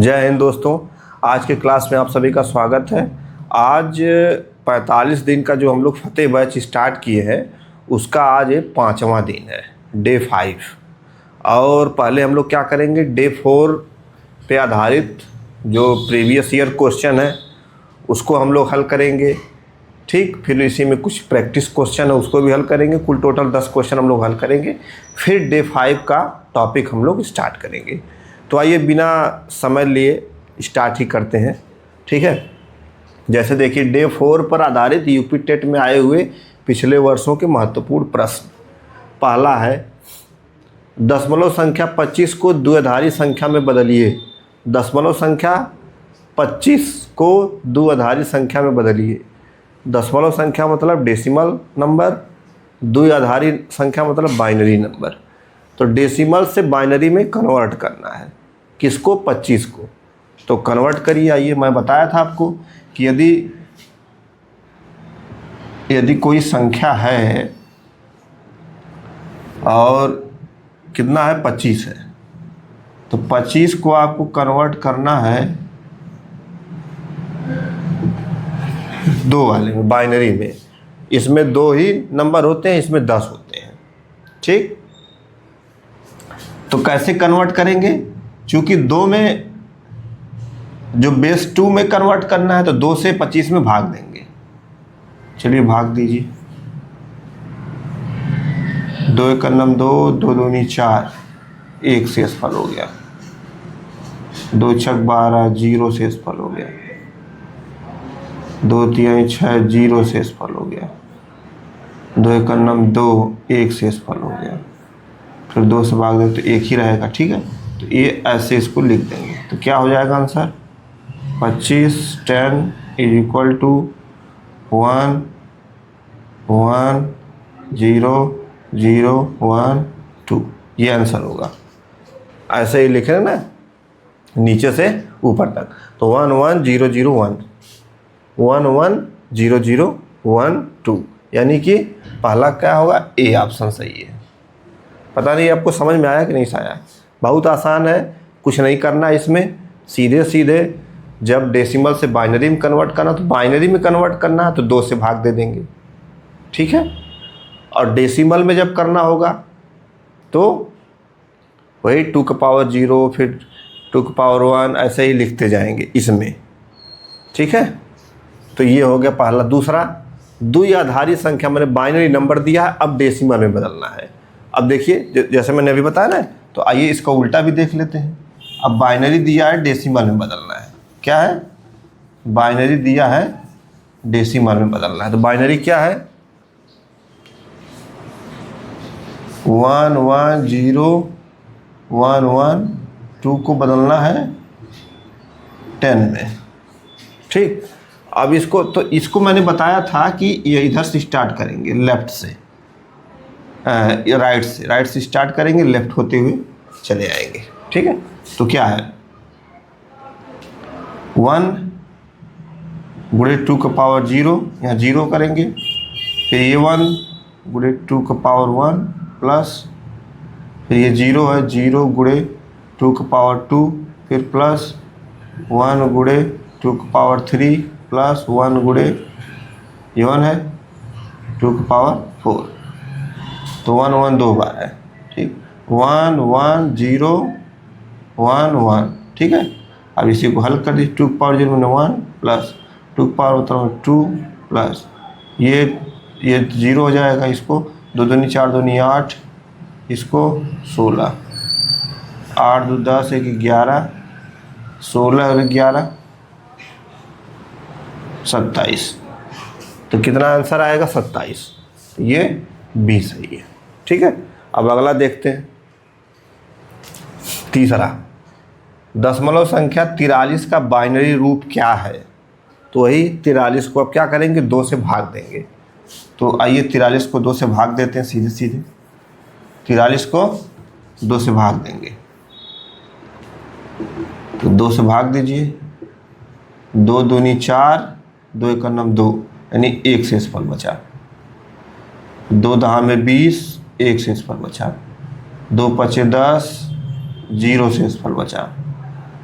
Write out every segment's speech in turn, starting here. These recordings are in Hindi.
जय हिंद दोस्तों। आज के क्लास में आप सभी का स्वागत है। आज 45 दिन का जो हम लोग फतेह बैच स्टार्ट किए हैं उसका आज 5वां दिन है, डे 5। और पहले हम लोग क्या करेंगे, डे 4 पे आधारित जो प्रीवियस ईयर क्वेश्चन है उसको हम लोग हल करेंगे। ठीक, फिर इसी में कुछ प्रैक्टिस क्वेश्चन है उसको भी हल करेंगे। कुल टोटल 10 क्वेश्चन हम लोग हल करेंगे। फिर डे 5 का टॉपिक हम लोग स्टार्ट करेंगे। तो आइए बिना समय लिए स्टार्ट ही करते हैं। ठीक है, जैसे देखिए डे 4 पर आधारित यूपी टेट में आए हुए पिछले वर्षों के महत्वपूर्ण प्रश्न। पहला है, दशमलव संख्या 25 को द्विआधारी संख्या में बदलिए। दशमलव संख्या 25 को द्विआधारी संख्या में बदलिए। दशमलव संख्या मतलब डेसिमल नंबर, द्विआधारी संख्या मतलब बाइनरी नंबर। तो डेसिमल से बाइनरी में कन्वर्ट करना है। किसको? 25 को। तो कन्वर्ट करिए। आइए, मैं बताया था आपको कि यदि कोई संख्या है और कितना है, 25 है, तो 25 को आपको कन्वर्ट करना है दो वाले में, बाइनरी में। इसमें 2 ही नंबर होते हैं, इसमें 10 होते हैं। ठीक, तो कैसे कन्वर्ट करेंगे? चूंकि 2 में जो बेस 2 में कन्वर्ट करना है तो 2 से 25 में भाग देंगे। चलिए भाग दीजिए। 2 एक नम 2, 2 दूनी 4, 1 शेषफल हो गया। 2 छक 12, 0 शेषफल हो गया। 2 तिहाई 6, 0 शेषफल हो गया। 2 एक नम 2, 1 शेषफल हो गया। फिर 2 से भाग दें तो 1 ही रहेगा। ठीक है, तो ये ऐसे इसको लिख देंगे। तो क्या हो जाएगा आंसर? 25 10 is equal to 1 1 0 0 1 2। ये आंसर होगा। ऐसे ही लिख रहे ना, नीचे से ऊपर तक। तो 1 1 0 0 1 1 1 0 0 1 2, यानी कि पहला क्या होगा? ए ऑप्शन सही है। पता नहीं आपको समझ में आया कि नहीं आया? बहुत आसान है, कुछ नहीं करना इसमें। सीधे सीधे जब डेसिमल से बाइनरी में कन्वर्ट करना, तो बाइनरी में कन्वर्ट करना है तो 2 से भाग दे देंगे। ठीक है, और डेसिमल में जब करना होगा तो वही 2 का पावर 0, फिर 2 का पावर 1, ऐसे ही लिखते जाएंगे इसमें। ठीक है, तो ये हो गया पहला। दूसरा, द्विआधारी संख्या मैंने बाइनरी नंबर दिया है, अब डेसिमल में बदलना है। अब देखिए जैसे मैंने अभी बताया ना, तो आइए इसका उल्टा भी देख लेते हैं। अब बाइनरी दिया है, डेसिमल में बदलना है। क्या है? बाइनरी दिया है, डेसिमल में बदलना है। तो बाइनरी क्या है? 1 1 0 1 1 2 को बदलना है 10 में। ठीक, अब इसको मैंने बताया था कि ये इधर से स्टार्ट करेंगे, लेफ्ट से, राइट से स्टार्ट करेंगे, लेफ्ट होते हुए चले आएंगे। ठीक है, तो क्या है? 1 गुणे 2 का पावर 0, यहाँ 0 करेंगे। फिर ये 1 गुणे 2 का पावर 1 प्लस, फिर ये 0 है, 0 गुणे 2 का पावर 2, फिर प्लस 1 गुणे 2 का पावर 3 प्लस 1 गुणे ये 1 है 2 का पावर 4। तो 1 1 2 बार है। ठीक, 1 1 0 1 1। ठीक है, अब इसी को हल कर दीजिए। 2 पावर 0 में 1 प्लस 2 पावर 2 प्लस ये 0 हो जाएगा। इसको 2 दूनी 4 दूनी 8, इसको 16, 8 2 10 1 11, 16 और 11 27। तो कितना आंसर आएगा? 27। तो ये बी सही है। ठीक है, अब अगला देखते हैं। तीसरा, दशमलव संख्या 43 का बाइनरी रूप क्या है? तो वही 43 को अब क्या करेंगे? 2 से भाग देंगे। तो आइए 43 को 2 से भाग देते हैं। सीधे सीधे 43 को 2 से भाग देंगे। तो 2 से भाग दीजिए। 2 दूनी 4, 2 एक नम 2, यानी 1 शेषफल बचा। 2 दहा में 20, 1 शेषफल बचा। 2 पचे 10, 0 शेषफल बचा।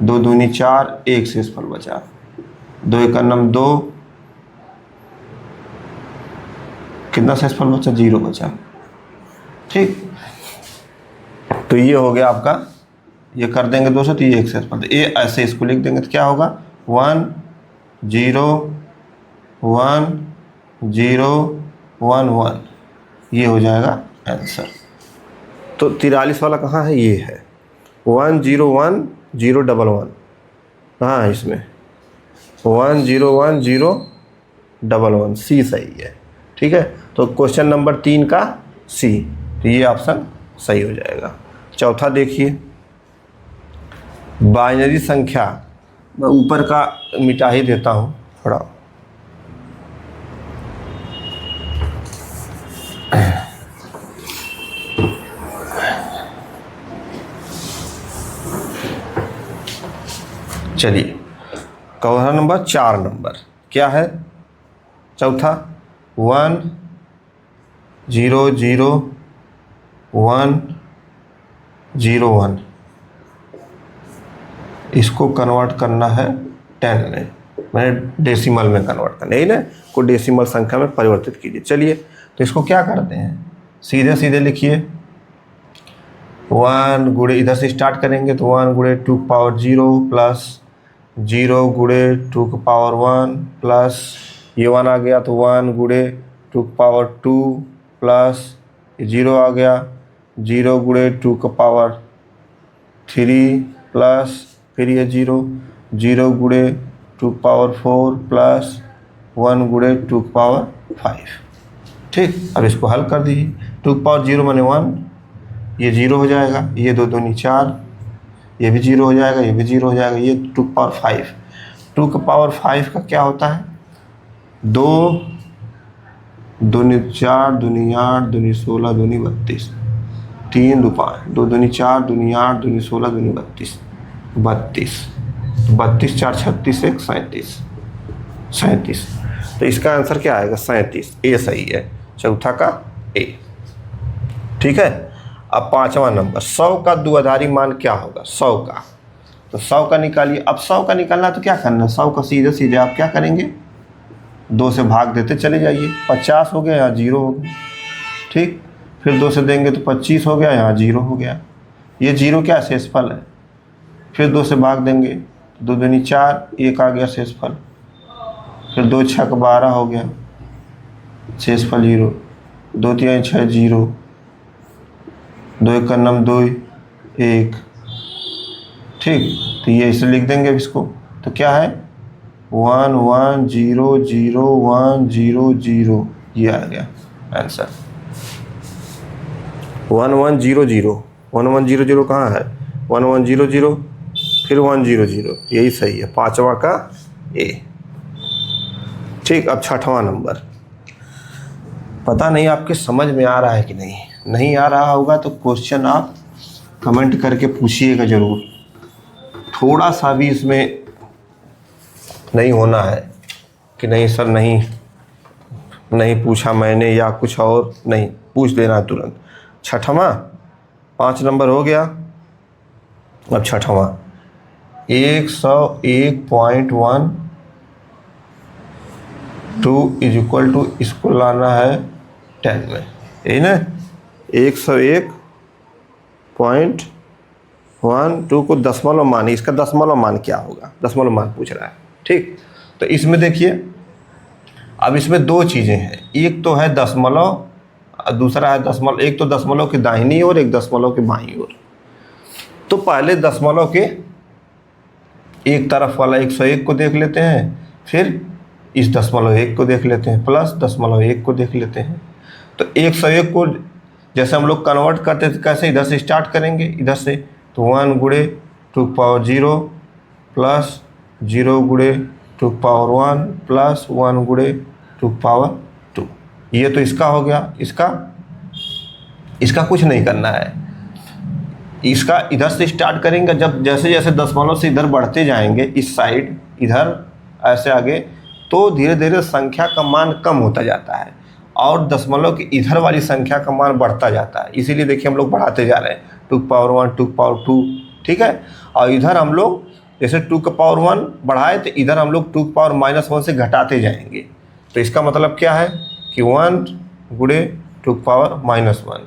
2 दूनी 4, एक शेषफल बचा, 2 एक नम 2, कितना शेषफल बचा, 0 बचा। ठीक, तो ये हो गया आपका, ये कर देंगे 200 तो ये एक शेषफल, ये ऐसे इसको लिख देंगे तो क्या होगा 1 0 1 0 1 1, ये हो जाएगा आंसर। तो 43 वाला कहाँ है, ये है 1 0 1 0 1 1, कहाँ है इसमें 1 0 1 0 1 1, सी सही है। ठीक है, तो क्वेश्चन नंबर 3 का सी, तो ये ऑप्शन सही हो जाएगा। चौथा देखिए, बाइनरी संख्या, मैं ऊपर का मिटा ही देता हूँ थोड़ा, चलिए क्वेश्चन नंबर 4 नंबर क्या है, चौथा 1 0 0 1 0 1, इसको कन्वर्ट करना है 10 में, मैंने डेसिमल में कन्वर्ट करना है ना, को डेसिमल संख्या में परिवर्तित कीजिए। चलिए तो इसको क्या करते हैं, सीधे सीधे लिखिए, 1 गुणे, इधर से स्टार्ट करेंगे तो 1 गुणे 2 की पावर 0 प्लस 0 गुणे 2 की पावर 1 प्लस ये 1 आ गया तो 1 गुणे 2 की पावर 2 प्लस 0 आ गया, 0 गुणे 2 की पावर 3 प्लस फिर ये 0 0 गुणे 2 की पावर 4 प्लस 1 गुणे 2 की पावर 5। ठीक, अब इसको हल कर दीजिए, 2 की पावर 0 माने 1, ये 0 हो जाएगा, ये 2 दूनी 4, ये भी 0 हो जाएगा, ये भी 0 हो जाएगा, ये 2 की पावर 5। 2 की पावर 5 का क्या होता है, 2 दूनी 4 दूनी 8 दूनी 16 दूनी 32, 3 2 5, 2 दूनी 4 दूनी 8 दूनी 16 दूनी 32, 32 32 4 36 1 37, 37, तो इसका आंसर क्या आएगा 37, ए सही है, चौथा का ए। ठीक है, अब 5वां नंबर, 100 का द्विआधारी मान क्या होगा, 100 का, तो 100 का निकालिए। अब 100 का निकालना तो क्या करना है, 100 का सीधे सीधे आप क्या करेंगे, 2 से भाग देते चले जाइए, 50 हो गया, यहाँ 0 हो गया। ठीक, फिर 2 से देंगे तो 25 हो गया, यहाँ 0 हो गया, ये 0 क्या शेषफल है, फिर 2 से भाग देंगे, 2 दूनी 4, 1 आ गया शेषफल, फिर 2 6 12 हो गया, शेषफल 0, 2 3 6 0, 2 एक नम 2 1। ठीक, तो ये इसे लिख देंगे इसको, तो क्या है 1 1 0 0 1 0 0, ये आ गया आंसर 1 1 0 0, 1 1 0 0 कहाँ है, 1 1 0 0 फिर 1 0 0, यही सही है, 5वां का ए। ठीक, अब 6वां नंबर, पता नहीं आपके समझ में आ रहा है कि नहीं आ रहा होगा तो क्वेश्चन आप कमेंट करके पूछिएगा ज़रूर, थोड़ा सा भी इसमें नहीं होना है कि नहीं सर नहीं पूछा मैंने या कुछ और, नहीं पूछ देना तुरंत। 6वां, 5 नंबर हो गया, अब 6वां 101.1 2 इज इक्वल टू, इसको लाना है 10 में, यही ना, 101.12 को दशमलव मान, इसका दशमलव मान क्या होगा, दशमलव मान पूछ रहा है। ठीक, तो इसमें देखिए, अब इसमें 2 चीज़ें हैं, एक तो है दशमलव, दूसरा है दशमलव, एक तो दशमलव की दाहिनी ओर, एक दशमलव की बाईं ओर। तो पहले दशमलव के एक तरफ वाला 101 को देख लेते हैं, फिर इस दशमलव 1 को देख लेते हैं, प्लस दशमलव 1 को देख लेते हैं। तो 101 को जैसे हम लोग कन्वर्ट करते थे, कैसे, इधर से स्टार्ट करेंगे, इधर से, तो 1 गुणे 2 की पावर 0 प्लस 0 गुणे 2 की पावर 1 प्लस 1 गुणे 2 की पावर 2, ये तो इसका हो गया। इसका कुछ नहीं करना है, इसका इधर से स्टार्ट करेंगे, जब जैसे जैसे दशमलव से इधर बढ़ते जाएंगे, इस साइड इधर ऐसे आगे, तो धीरे धीरे संख्या का मान कम होता जाता है और दशमलव की इधर वाली संख्या का मान बढ़ता जाता है। इसीलिए देखिए हम लोग बढ़ाते जा रहे हैं, 2 की पावर 1 2 की पावर 2, ठीक है, और इधर हम लोग जैसे 2 का पावर 1 बढ़ाए तो इधर हम लोग 2 का पावर -1 से घटाते जाएंगे। तो इसका मतलब क्या है कि 1 गुणे 2 का पावर -1।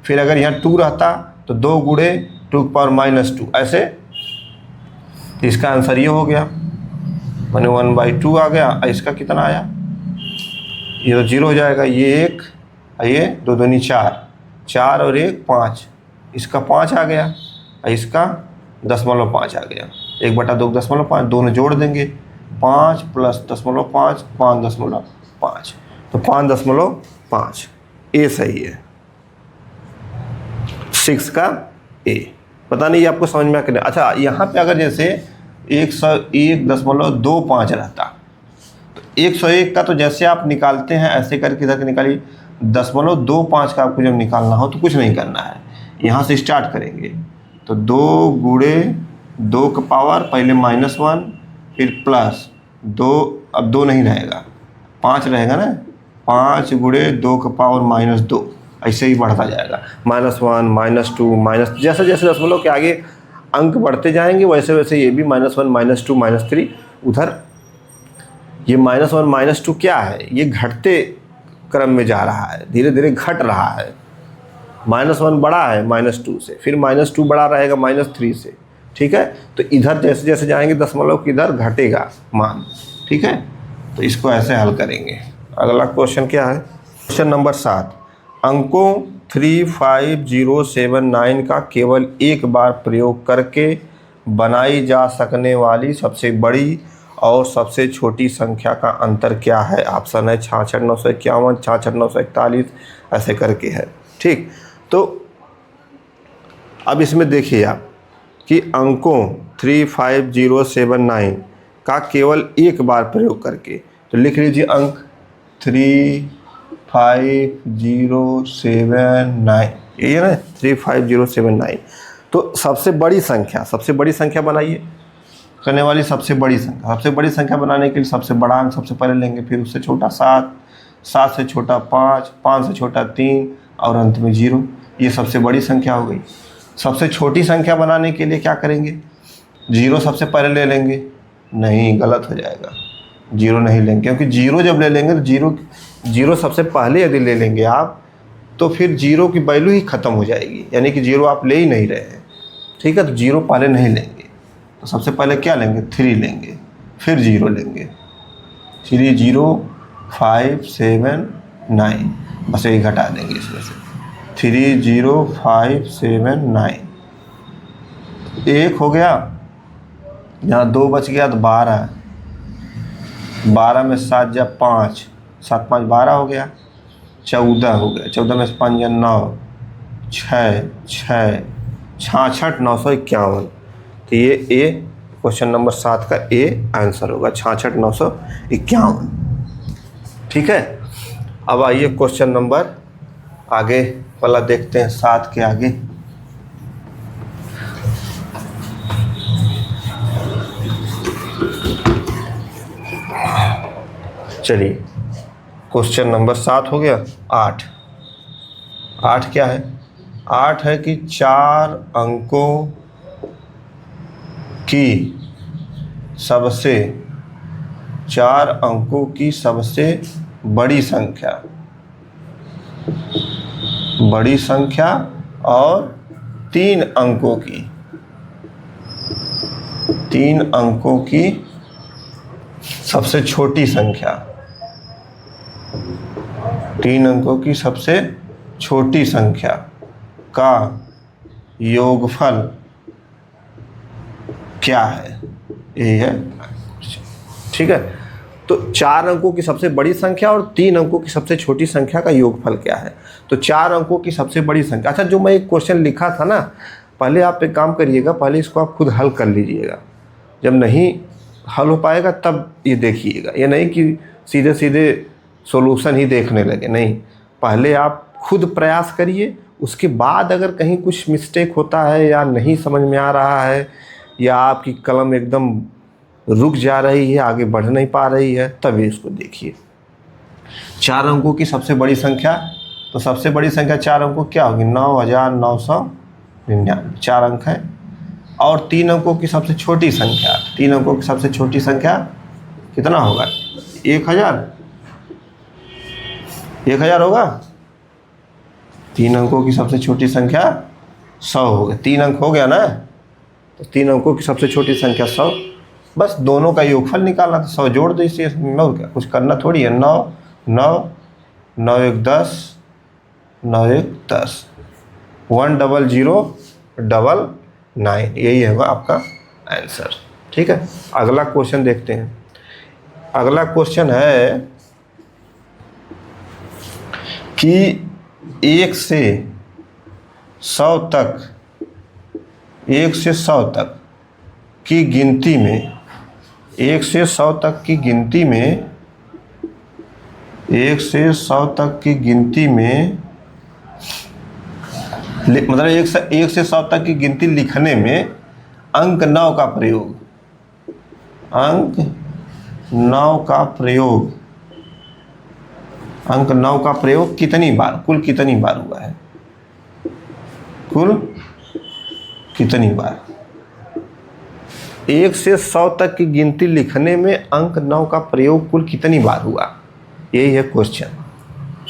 फिर अगर यहाँ 2 रहता तो 2 गुणे 2 का पावर -2 ऐसे। तो इसका आंसर ये हो गया, माने 1/2 आ गया। इसका कितना आया, ये तो 0 हो जाएगा, ये 1, ये 2 दूनी 4, 4 और 1 5, इसका 5 आ गया, इसका 0.5 आ गया। 1/2 0.5, दोनों जोड़ देंगे, 5 + 0.5 5.5, तो 5.5 ए सही है, 6 का ए। पता नहीं आपको समझ में आ कि नहीं। अच्छा, यहाँ पे अगर जैसे 101.25 रहता तो 101 का तो जैसे आप निकालते हैं ऐसे करके इधर निकालिए, 0.25 का आपको जब निकालना हो तो कुछ नहीं करना है, यहाँ से स्टार्ट करेंगे। तो 2 गुणे 2 का पावर पहले -1 फिर प्लस 2, अब 2 नहीं रहेगा 5 रहेगा ना, 5 गुणे 2 का पावर -2, ऐसे ही बढ़ता जाएगा, -1 -2 जैसे जैसे दशमलव के आगे अंक बढ़ते जाएंगे वैसे वैसे ये भी -1 -2 -3 उधर। ये -1 -2 क्या है, ये घटते क्रम में जा रहा है, धीरे धीरे घट रहा है। -1 बड़ा है -2 से, फिर -2 बड़ा रहेगा -3 से, ठीक है। तो इधर जैसे जैसे जाएंगे दशमलव की इधर घटेगा मान, ठीक है। तो इसको ऐसे हल करेंगे। अगला क्वेश्चन क्या है, क्वेश्चन नंबर 7, अंकों 35079 का केवल एक बार प्रयोग करके बनाई जा सकने वाली सबसे बड़ी और सबसे छोटी संख्या का अंतर क्या है। ऑप्शन है 66,951, 66,941 ऐसे करके है, ठीक। तो अब इसमें देखिए आप कि अंकों 35079 का केवल एक बार प्रयोग करके, तो लिख लीजिए अंक 35079, ये है ना 35079। तो सबसे बड़ी संख्या बनाइए, करने वाली सबसे बड़ी संख्या बनाने के लिए सबसे बड़ा अंक सबसे पहले लेंगे, फिर उससे छोटा 7, 7 से छोटा 5, 5 से छोटा 3 और अंत में 0। ये सबसे बड़ी संख्या हो गई। सबसे छोटी संख्या बनाने के लिए क्या करेंगे, 0 सबसे पहले ले लेंगे, नहीं गलत हो जाएगा, 0 नहीं लेंगे, क्योंकि 0 जब ले लेंगे तो 0 सबसे पहले यदि ले लेंगे आप तो फिर 0 की वैल्यू ही ख़त्म हो जाएगी, यानी कि 0 आप ले ही नहीं रहे हैं, ठीक है। तो 0 पहले नहीं लेंगे, तो सबसे पहले क्या लेंगे, 3 लेंगे, फिर 0 लेंगे, 30579, बस यही घटा देंगे इसमें से, 30579 1 हो गया, यहाँ 2 बच गया तो 12, 12 में 7 जा 5, 7 5 12 हो गया, 14 हो गया, 14 में 5 या 9, 6 6 66,951। तो ये ए क्वेश्चन नंबर 7 का ए आंसर होगा, 66,951, ठीक है। अब आइए क्वेश्चन नंबर आगे वाला देखते हैं, 7 के आगे। चलिए क्वेश्चन नंबर 7 हो गया। 8 क्या है, 8 है कि 4 अंकों की सबसे बड़ी संख्या और 3 अंकों की सबसे छोटी संख्या, 3 अंकों की सबसे छोटी संख्या का योगफल क्या है, यही है, ठीक है। तो 4 अंकों की सबसे बड़ी संख्या और 3 अंकों की सबसे छोटी संख्या का योगफल क्या है। तो 4 अंकों की सबसे बड़ी संख्या, अच्छा जो मैं एक क्वेश्चन लिखा था ना, पहले आप एक काम करिएगा, पहले इसको आप खुद हल कर लीजिएगा, जब नहीं हल हो पाएगा तब ये देखिएगा, ये नहीं कि सीधे सीधे सॉल्यूशन ही देखने लगे, नहीं, पहले आप खुद प्रयास करिए, उसके बाद अगर कहीं कुछ मिस्टेक होता है या नहीं समझ में आ रहा है या आपकी कलम एकदम रुक जा रही है, आगे बढ़ नहीं पा रही है, तभी इसको देखिए। 4 अंकों की सबसे बड़ी संख्या, तो सबसे बड़ी संख्या 4 अंकों क्या होगी, 9,999, 4 अंक है। और 3 अंकों की सबसे छोटी संख्या, 3 अंकों की सबसे छोटी संख्या कितना होगा? 1000, 1000 होगा। 3 अंकों की सबसे छोटी संख्या 100 हो गया। 3 अंक हो गया ना, तो 3 अंकों की सबसे छोटी संख्या 100। बस दोनों का योगफल निकालना, तो 100 जोड़ दो इसे, 9 क्या कुछ करना थोड़ी है। 9 9 9 1 10 9 1 10 10099, यही होगा आपका आंसर। ठीक है, अगला क्वेश्चन देखते हैं। अगला क्वेश्चन है कि 1 से 100 तक, 1 से 100 तक की गिनती में, 1 से 100 तक की गिनती में, 1 से 100 तक की गिनती में, मतलब 1 से 100 तक की गिनती लिखने में अंक 9 का प्रयोग, अंक 9 का प्रयोग, अंक 9 का प्रयोग कितनी बार, कुल कितनी बार हुआ है, कुल कितनी बार? 1 से 100 तक की गिनती लिखने में अंक 9 का प्रयोग कुल कितनी बार हुआ, यही है क्वेश्चन।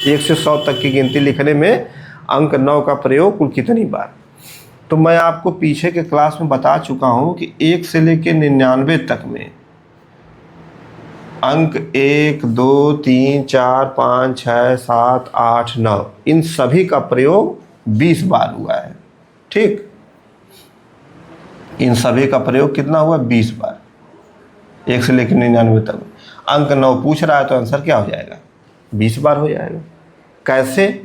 1 से 100 तक की गिनती लिखने में अंक 9 का प्रयोग कुल कितनी बार? तो मैं आपको पीछे के क्लास में बता चुका हूं कि 1 से लेकर 99 तक में अंक 1 2 3 4 5 6 7 8 9 इन सभी का प्रयोग 20 बार हुआ है। ठीक, इन सभी का प्रयोग कितना हुआ? 20 बार, 1 से लेकर 99 तक। अंक 9 पूछ रहा है तो आंसर क्या हो जाएगा? 20 बार हो जाएगा। कैसे?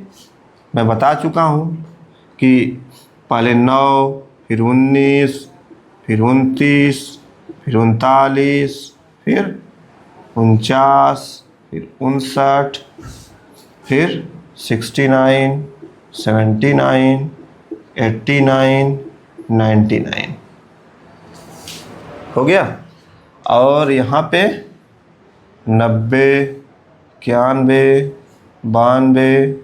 मैं बता चुका हूँ कि पहले 9, फिर 19, फिर 29, फिर 39, फिर 49, फिर 59, फिर 69, 79, 89, 99 हो गया। और यहाँ पे 90, 91, 92,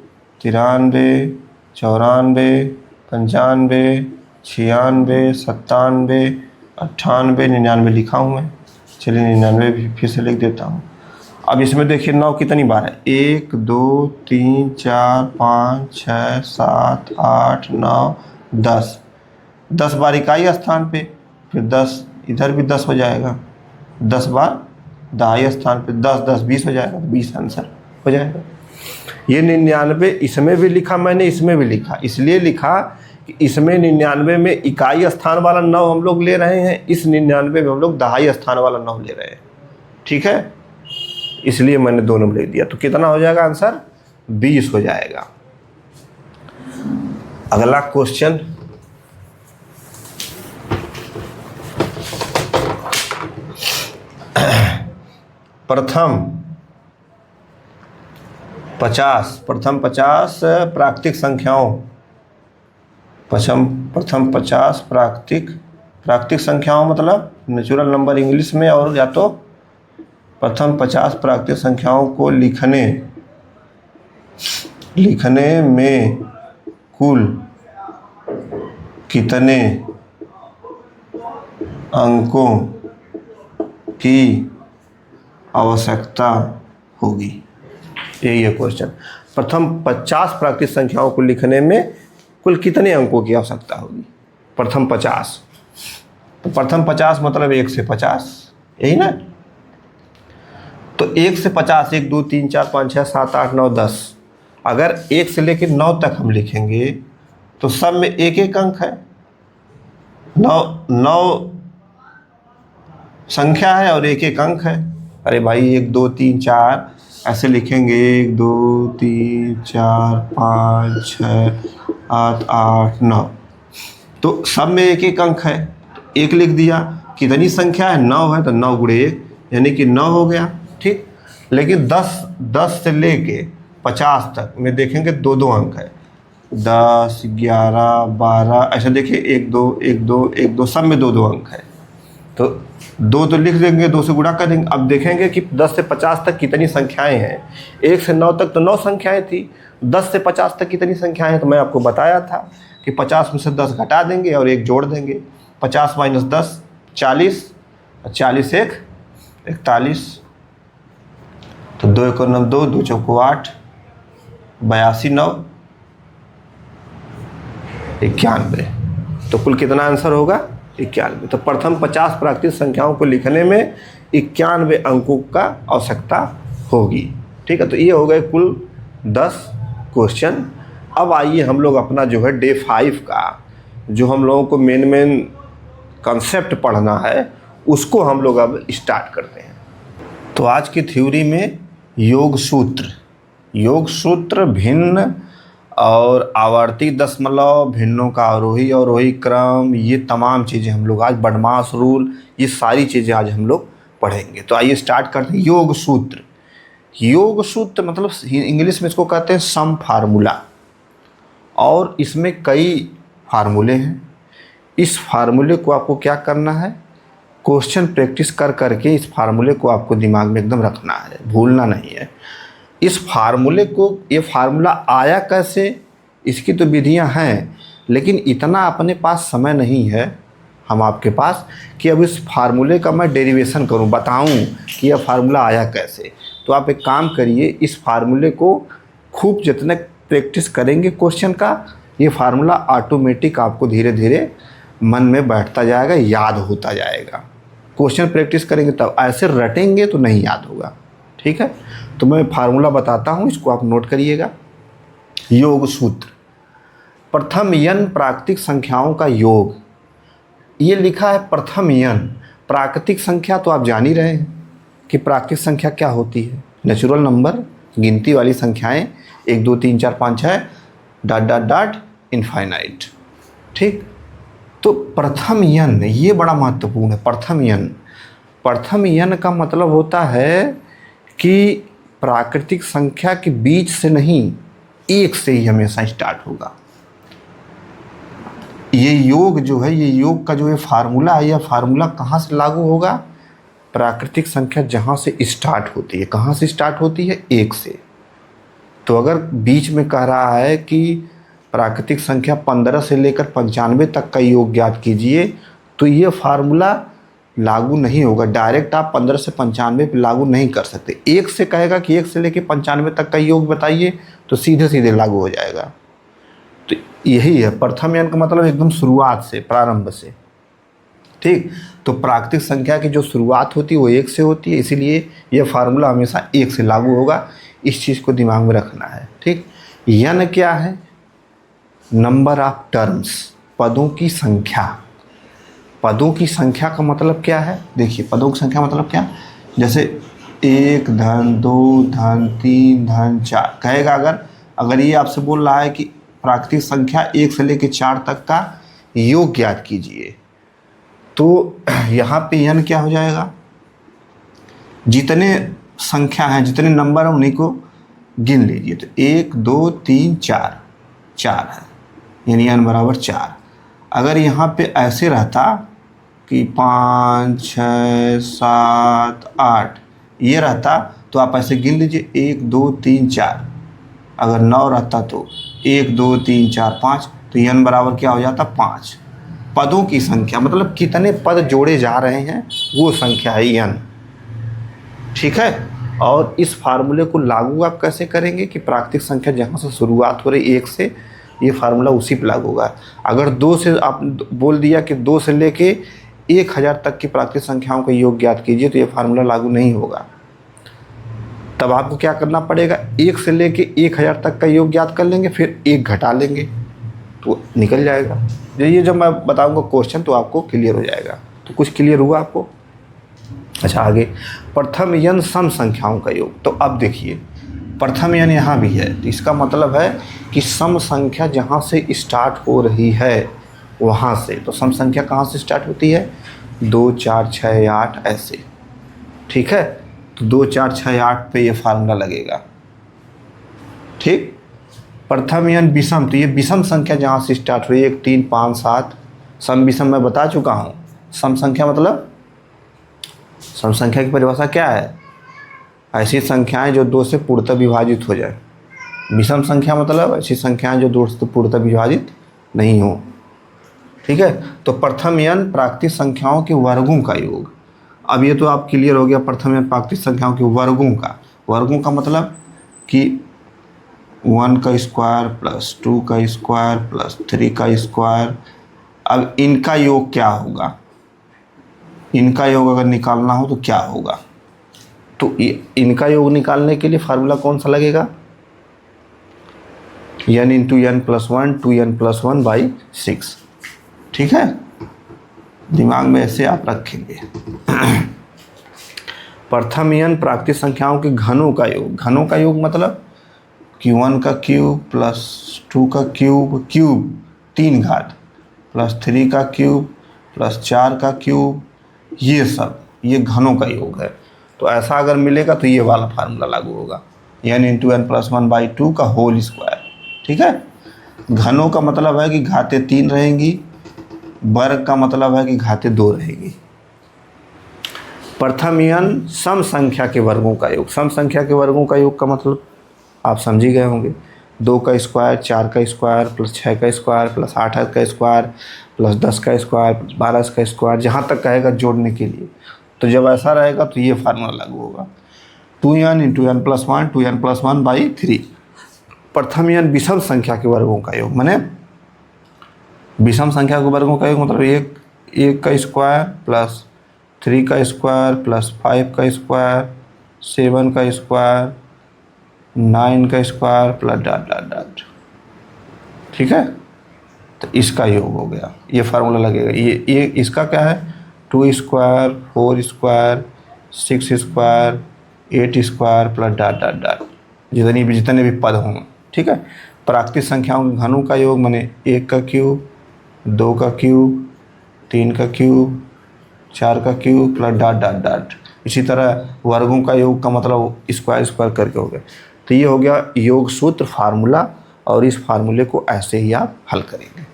93, 94, 95, 96, 97, 98, 99 लिखा हूँ मैं। चलिए 99 भी फिर से लिख देता हूँ। अब इसमें देखिए 9 कितनी बार है? 1 2 3 4 5 6 7 8 9 10, 10 बार इकाई स्थान पे, फिर 10 इधर भी 10 हो जाएगा, 10 बार दहाई स्थान पे, 10 10 20 हो जाएगा, 20 आंसर हो जाएगा। ये 99 इसमें भी लिखा मैंने, इसमें भी लिखा, इसलिए लिखा कि इसमें 99 में इकाई स्थान वाला 9 हम लोग ले रहे हैं, इस 99 में हम लोग दहाई स्थान वाला 9 ले रहे हैं। ठीक है, इसलिए मैंने दोनों में लिख दिया। तो कितना हो जाएगा आंसर? 20 हो जाएगा। अगला क्वेश्चन, प्रथम 50 प्राकृतिक संख्याओं, प्रथम 50 प्राकृतिक संख्याओं मतलब नेचुरल नंबर इंग्लिश में, और या तो प्रथम 50 प्राकृतिक संख्याओं को लिखने में कुल कितने अंकों की आवश्यकता होगी, यही है क्वेश्चन। प्रथम 50 प्राकृतिक संख्याओं को लिखने में कुल कितने अंकों की आवश्यकता होगी? प्रथम 50, तो प्रथम 50 मतलब 1 से 50, यही ना। तो 1 से 50, 1 2 3 4 5 6 7 8 9 10, अगर 1 से लेकर 9 तक हम लिखेंगे तो सब में एक एक अंक है। 9 संख्या है और एक एक अंक है। अरे भाई 1 2 3 4 ऐसे लिखेंगे, 1 2 3 4 5 6 7 8 9, तो सब में एक एक अंक है, तो 1 लिख दिया। कितनी संख्या है? 9 है, तो 9 गुणे 1 यानी कि 9 हो गया। ठीक, लेकिन 10 से लेके 50 तक में देखेंगे 2 अंक है, 10 11 12 ऐसे देखिए, 1 2 1 2 1 2 सब में 2 अंक है, तो 2 तो लिख देंगे, 2 से गुणा कर देंगे। अब देखेंगे कि 10 से 50 तक कितनी संख्याएं हैं। 1 से 9 तक तो 9 संख्याएं थी, 10 से 50 तक कितनी संख्याएं हैं? तो मैं आपको बताया था कि 50 में से 10 घटा देंगे और 1 जोड़ देंगे। 50 माइनस 10 40, 40 एक 41, तो 2 एक 9 2, 2 चौको 8, 82 9 91। तो कुल कितना आंसर होगा? 91। तो प्रथम 50 प्राकृतिक संख्याओं को लिखने में 91 अंकों का आवश्यकता होगी। ठीक है, तो ये हो गए कुल 10 क्वेश्चन। अब आइए हम लोग अपना जो है डे 5 का जो हम लोगों को मेन कंसेप्ट पढ़ना है उसको हम लोग अब स्टार्ट करते हैं। तो आज की थ्योरी में योग सूत्र भिन्न और आवर्ती दशमलव, भिन्नों का आरोही अवरोही क्रम, ये तमाम चीज़ें हम लोग आज, बडमास रूल, ये सारी चीज़ें आज हम लोग पढ़ेंगे। तो आइए स्टार्ट करते हैं। योग सूत्र मतलब इंग्लिश में इसको कहते हैं सम फार्मूला, और इसमें कई फार्मूले हैं। इस फार्मूले को आपको क्या करना है? क्वेश्चन प्रैक्टिस कर करके इस फार्मूले को आपको दिमाग में एकदम रखना है, भूलना नहीं है। इस फार्मूले को, ये फार्मूला आया कैसे, इसकी तो विधियां हैं, लेकिन इतना अपने पास समय नहीं है हम आपके पास कि अब इस फार्मूले का मैं डेरिवेशन करूं, बताऊं कि यह फार्मूला आया कैसे। तो आप एक काम करिए, इस फार्मूले को खूब जितने प्रैक्टिस करेंगे क्वेश्चन का, ये फार्मूला ऑटोमेटिक आपको धीरे धीरे मन में बैठता जाएगा, याद होता जाएगा। क्वेश्चन प्रैक्टिस करेंगे तब, ऐसे रटेंगे तो नहीं याद होगा। ठीक है, तो मैं फार्मूला बताता हूँ, इसको आप नोट करिएगा। योग सूत्र, प्रथम n प्राकृतिक संख्याओं का योग, ये लिखा है प्रथम n। प्राकृतिक संख्या तो आप जान ही रहे हैं कि प्राकृतिक संख्या क्या होती है, नेचुरल नंबर, गिनती वाली संख्याएं, 1 2 3 4 5 6 ... इनफाइनाइट। ठीक, तो प्रथम n ये बड़ा महत्वपूर्ण है। प्रथम n का मतलब होता है कि प्राकृतिक संख्या के बीच से नहीं, एक से ही हमेशा स्टार्ट होगा। ये योग जो है, ये योग का जो ये फार्मूला है, यह फार्मूला कहाँ से लागू होगा? प्राकृतिक संख्या जहाँ से स्टार्ट होती है। कहाँ से स्टार्ट होती है? 1 से। तो अगर बीच में कह रहा है कि प्राकृतिक संख्या 15 से लेकर 95 तक का योग ज्ञात कीजिए, तो ये फार्मूला लागू नहीं होगा। डायरेक्ट आप 15 से 95 पे लागू नहीं कर सकते। 1 से कहेगा कि 1 से लेकर 95 तक का योग बताइए, तो सीधे सीधे लागू हो जाएगा। तो यही है प्रथम n का मतलब, एकदम शुरुआत से, प्रारंभ से। ठीक, तो प्राकृतिक संख्या की जो शुरुआत होती है वो 1 से होती है, इसीलिए यह फार्मूला हमेशा 1 से लागू होगा। इस चीज़ को दिमाग में रखना है। ठीक, n क्या है? नंबर ऑफ टर्म्स, पदों की संख्या। पदों की संख्या का मतलब क्या है? देखिए, पदों की संख्या मतलब क्या, जैसे 1 धन 2 धन 3 धन 4 कहेगा। अगर ये आपसे बोल रहा है कि प्राकृतिक संख्या 1 से लेकर 4 तक का योग ज्ञात कीजिए, तो यहाँ पे n क्या हो जाएगा? जितने संख्या हैं, जितने नंबर हैं, उन्हीं को गिन लीजिए। तो 1 2 3 4 4 है, यानी n बराबर 4। अगर यहाँ पे ऐसे रहता कि 5 6 7 8 ये रहता, तो आप ऐसे गिन लीजिए 1 2 3 4। अगर 9 रहता तो 1 2 3 4 5, तो n बराबर क्या हो जाता? 5। पदों की संख्या मतलब कितने पद जोड़े जा रहे हैं, वो संख्या है n। ठीक है, और इस फार्मूले को लागू आप कैसे करेंगे कि प्राकृतिक संख्या जहाँ से शुरुआत हो रही 1 से, ये फार्मूला उसी पे लागू होगा। अगर 2 से आप बोल दिया कि 2 से लेके 1000 तक की प्राकृतिक संख्याओं का योग ज्ञात कीजिए, तो ये फार्मूला लागू नहीं होगा। तब आपको क्या करना पड़ेगा? 1 से लेके 1000 तक का योग ज्ञात कर लेंगे, फिर 1 घटा लेंगे तो निकल जाएगा। ये जब मैं बताऊंगा क्वेश्चन तो आपको क्लियर हो जाएगा। तो कुछ क्लियर हुआ आपको? अच्छा, आगे प्रथम n सम संख्याओं का योग। तो अब देखिए, प्रथम n यहाँ भी है, तो इसका मतलब है कि सम संख्या जहाँ से स्टार्ट हो रही है वहाँ से। तो सम संख्या कहाँ से स्टार्ट होती है? 2 4 6 8 ऐसे। ठीक है, तो 2 4 6 8 पे ये फार्मूला लगेगा। ठीक, प्रथम n विषम, तो ये विषम संख्या जहाँ से स्टार्ट हुई 1 3 5 7, सम विषम मैं बता चुका हूँ। सम संख्या मतलब, सम संख्या की परिभाषा क्या है? ऐसी संख्याएं जो 2 से पूर्णतः विभाजित हो जाए। विषम संख्या मतलब ऐसी संख्याएं जो 2 से पूर्णतः विभाजित नहीं हो। ठीक है। तो प्रथम n प्राकृतिक संख्याओं के वर्गों का योग। अब ये तो आप क्लियर हो गया, प्रथम n प्राकृतिक संख्याओं के वर्गों का मतलब कि 1 का स्क्वायर प्लस 2 का स्क्वायर प्लस 3 का स्क्वायर। अब इनका योग क्या होगा, इनका योग अगर निकालना हो तो क्या होगा, तो इनका योग निकालने के लिए फार्मूला कौन सा लगेगा, n into n plus 1 2n+1/6। ठीक है, दिमाग में ऐसे आप रखेंगे। प्रथम n प्राकृतिक संख्याओं के घनों का योग मतलब कि 1 का क्यूब प्लस 2 का क्यूब 3 घात प्लस 3 का क्यूब प्लस 4 का क्यूब, ये घनों का योग है। तो ऐसा अगर मिलेगा तो ये वाला फार्मूला लागू होगा, n इंटू n+1/2 का होल स्क्वायर। ठीक है, घनों का मतलब है कि घाते 3 रहेंगी, वर्ग का मतलब है कि घाते 2 रहेगी। प्रथम n सम संख्या के वर्गों का योग। सम संख्या के वर्गों का योग का मतलब आप समझ ही गए होंगे, 2 का स्क्वायर 4 का स्क्वायर प्लस 6 का स्क्वायर प्लस 8 का स्क्वायर प्लस 10 का स्क्वायर प्लस 12 का स्क्वायर, जहाँ तक कहेगा जोड़ने के लिए। तो जब ऐसा रहेगा तो ये फार्मूला लागू होगा, 2n इंटू n+1 2n+1/3। प्रथम n विषम संख्या के वर्गों का योग, माने विषम संख्या के वर्गों का योग मतलब 1 का स्क्वायर प्लस 3 का स्क्वायर प्लस 5 का स्क्वायर 7 का स्क्वायर 9 का स्क्वायर प्लस डॉट। ठीक है, तो इसका योग हो गया, ये फार्मूला लगेगा। ये इसका क्या है, 2 square 4 square 6 square 8 square plus dot, जितने भी पद होंगे। ठीक है, प्राकृतिक संख्याओं के घनों का योग माने 1 का क्यूब 2 का क्यूब 3 का क्यूब 4 का क्यूब प्लस डॉट। इसी तरह वर्गों का योग का मतलब स्क्वायर करके हो गया। तो ये हो गया योग सूत्र फार्मूला, और इस फार्मूले को ऐसे ही आप हल करेंगे।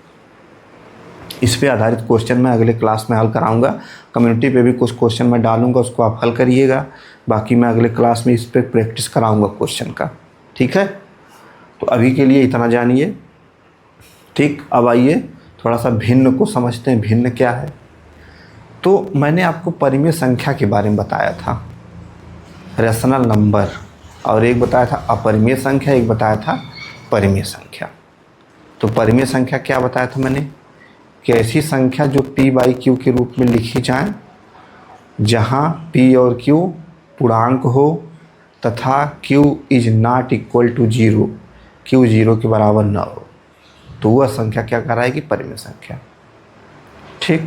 इस पे आधारित क्वेश्चन मैं अगले क्लास में हल कराऊंगा। कम्युनिटी पे भी कुछ क्वेश्चन मैं डालूंगा, उसको आप हल करिएगा। बाकी मैं अगले क्लास में इस पे प्रैक्टिस कराऊंगा क्वेश्चन का। ठीक है, तो अभी के लिए इतना जानिए। ठीक, अब आइए थोड़ा सा भिन्न को समझते हैं। भिन्न क्या है, तो मैंने आपको परिमेय संख्या के बारे में बताया था, रेशनल नंबर, और एक बताया था अपरिमेय संख्या, एक बताया था परिमेय संख्या। तो परिमेय संख्या क्या बताया था मैंने, कि ऐसी संख्या जो p/q के रूप में लिखी जाए, जहाँ p और q पूर्णांक हो तथा q is not equal to 0, q 0 के बराबर न हो, तो वह संख्या क्या कराएगी, परिमेय संख्या। ठीक,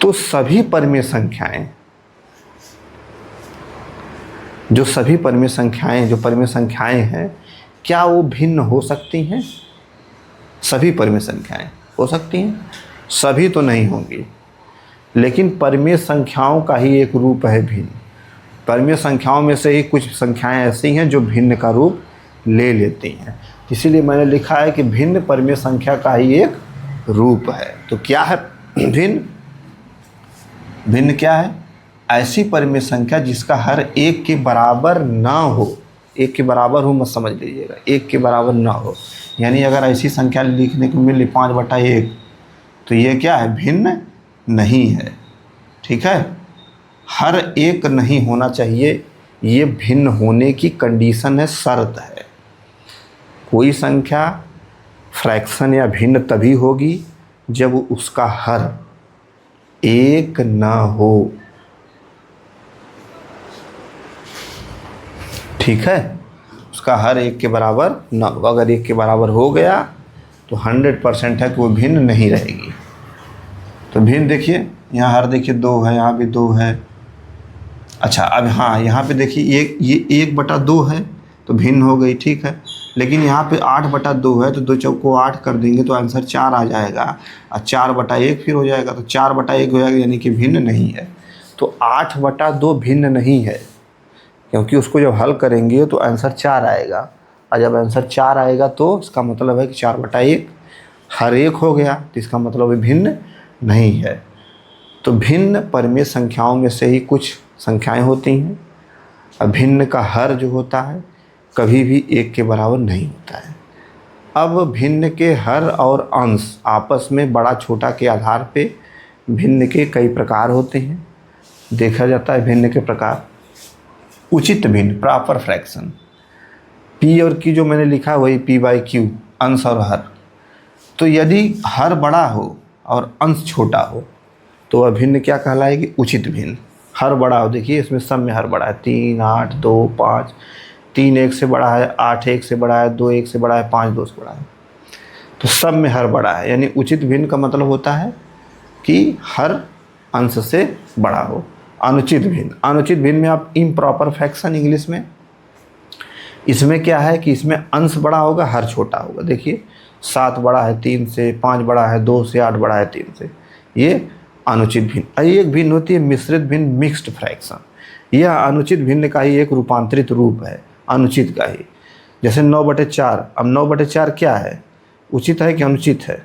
तो सभी परिमेय संख्याएं, जो परिमेय संख्याएं हैं, क्या वो भिन्न हो सकती हैं? सभी परिमेय संख्याएं हो सकती हैं, सभी तो नहीं होंगी, लेकिन परिमेय संख्याओं का ही एक रूप है भिन्न। परिमेय संख्याओं में से ही कुछ संख्याएं ऐसी हैं जो भिन्न का रूप ले लेती हैं, इसीलिए मैंने लिखा है कि भिन्न परिमेय संख्या का ही एक रूप है। तो क्या है भिन्न? भिन्न क्या है? ऐसी परिमेय संख्या जिसका हर एक के बराबर ना हो। एक के बराबर हो मत समझ लीजिएगा, एक के बराबर ना हो। यानी अगर ऐसी संख्या लिखने को मिले 5/1, तो ये क्या है, भिन्न नहीं है। ठीक है, हर एक नहीं होना चाहिए, ये भिन्न होने की कंडीशन है, शर्त है। कोई संख्या फ्रैक्शन या भिन्न तभी होगी जब उसका हर एक ना हो। ठीक है, उसका हर एक के बराबर ना हो। अगर एक के बराबर हो गया तो 100% है कि वो भिन्न नहीं रहेगी। तो भिन्न देखिए, यहाँ हर देखिए 2 है, यहाँ भी 2 है। अच्छा, अब हाँ, यहाँ पे देखिए ये 1/2 है तो भिन्न हो गई, ठीक है। लेकिन यहाँ पे 8/2 है तो 2 चौको 8 कर देंगे तो आंसर 4 आ जाएगा, और 4/1 फिर हो जाएगा, तो 4/1 हो जाएगा, यानी कि भिन्न नहीं है। तो 8/2 भिन्न नहीं है, क्योंकि उसको जब हल करेंगे तो आंसर 4 आएगा, और जब आंसर 4 आएगा तो इसका मतलब है कि 4/1 हर एक हो गया, तो इसका मतलब भिन्न नहीं है। तो भिन्न परिमेय संख्याओं में से ही कुछ संख्याएं होती हैं। अब भिन्न का हर जो होता है कभी भी एक के बराबर नहीं होता है। अब भिन्न के हर और अंश आपस में बड़ा छोटा के आधार पे भिन्न के कई प्रकार होते हैं। देखा जाता है भिन्न के प्रकार। उचित भिन्न, प्रॉपर फ्रैक्शन, पी और क्यू जो मैंने लिखा है वही पी बाई क्यू, अंश और हर। तो यदि हर बड़ा हो और अंश छोटा हो तो वह भिन्न क्या कहलाएगी? उचित भिन्न। हर बड़ा हो, देखिए इसमें सब में हर बड़ा है, 3, 8, 2, 5, 3 1 से बड़ा है, 8 1 से बड़ा है, 2 1 से बड़ा है, 5 2 से बड़ा है, तो सब में हर बड़ा है। यानी उचित भिन्न का मतलब होता है कि हर अंश से बड़ा हो। अनुचित भिन्न, अनुचित भिन्न में आप इम्प्रॉपर फ्रैक्शन इंग्लिश में, इसमें क्या है कि इसमें अंश बड़ा होगा, हर छोटा होगा। देखिए 7 बड़ा है 3 से, 5 बड़ा है 2 से, 8 बड़ा है 3 से, ये अनुचित भिन्न। एक भिन्न होती है मिश्रित भिन्न, मिक्स्ड फ्रैक्शन। यह अनुचित भिन्न का ही एक रूपांतरित रूप है, अनुचित का ही। जैसे 9/4, अब 9/4 क्या है? उचित है कि अनुचित है?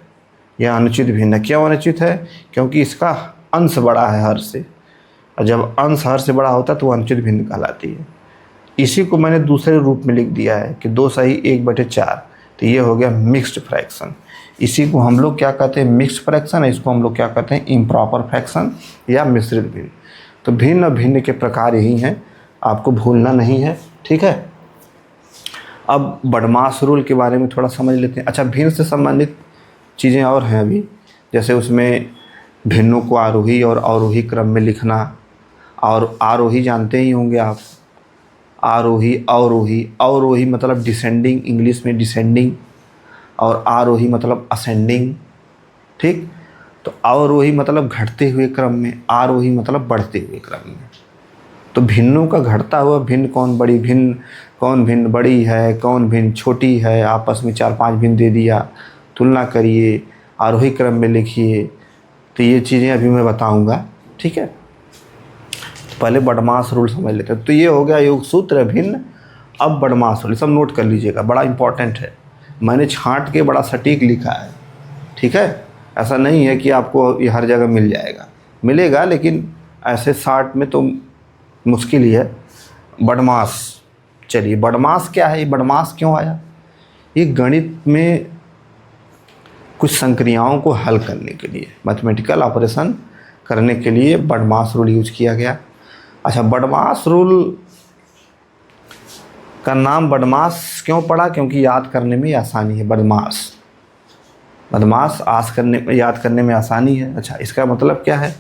यह अनुचित भिन्न है। क्यों अनुचित है? क्योंकि इसका अंश बड़ा है हर से, और जब अंश हर से बड़ा होता है तो वह अनुचित भिन्न कहलाती है। इसी को मैंने दूसरे रूप में लिख दिया है कि 2 सही 1/4, तो ये हो गया मिक्स्ड फ्रैक्शन। इसी को हम लोग क्या कहते हैं? Mixed fraction. इसको हम लोग क्या कहते हैं? इम्प्रॉपर फ्रैक्शन या मिश्रित भिन्न। तो भिन्न और भिन्न के प्रकार यही हैं, आपको भूलना नहीं है, ठीक है। अब बडमास रूल के बारे में थोड़ा समझ लेते हैं। अच्छा, भिन्न से संबंधित चीज़ें और हैं अभी, जैसे उसमें भिन्नों को आरोही और अवरोही क्रम में लिखना। और आरोही जानते ही होंगे आप, आरोही अवरोही। अवरोही मतलब डिसेंडिंग, इंग्लिश में डिसेंडिंग, और आरोही मतलब असेंडिंग, ठीक। तो अवरोही मतलब घटते हुए क्रम में, आरोही मतलब बढ़ते हुए क्रम में। तो भिन्नों का घटता हुआ भिन्न, कौन भिन्न बड़ी है, कौन भिन्न छोटी है, आपस में 4-5 भिन्न दे दिया, तुलना करिए, आरोही क्रम में लिखिए। तो ये चीज़ें अभी मैं बताऊंगा, ठीक है। तो पहले बडमास रूल समझ लेते हैं। तो ये हो गया योग सूत्र भिन्न। अब बडमास रूल सब नोट कर लीजिएगा, बड़ा इंपॉर्टेंट है। मैंने छांट के बड़ा सटीक लिखा है, ठीक है। ऐसा नहीं है कि आपको ये हर जगह मिल जाएगा, मिलेगा, लेकिन ऐसे शार्ट में तो मुश्किल ही है। बडमास, चलिए बडमास क्या है? ये बडमास क्यों आया? ये गणित में कुछ संक्रियाओं को हल करने के लिए, मैथमेटिकल ऑपरेशन करने के लिए बडमास रूल यूज किया गया। अच्छा, बडमास रूल का नाम बदमाश क्यों पड़ा? क्योंकि याद करने में आसानी है। बदमाश, बदमाश याद करने में आसानी है। अच्छा, इसका मतलब क्या है?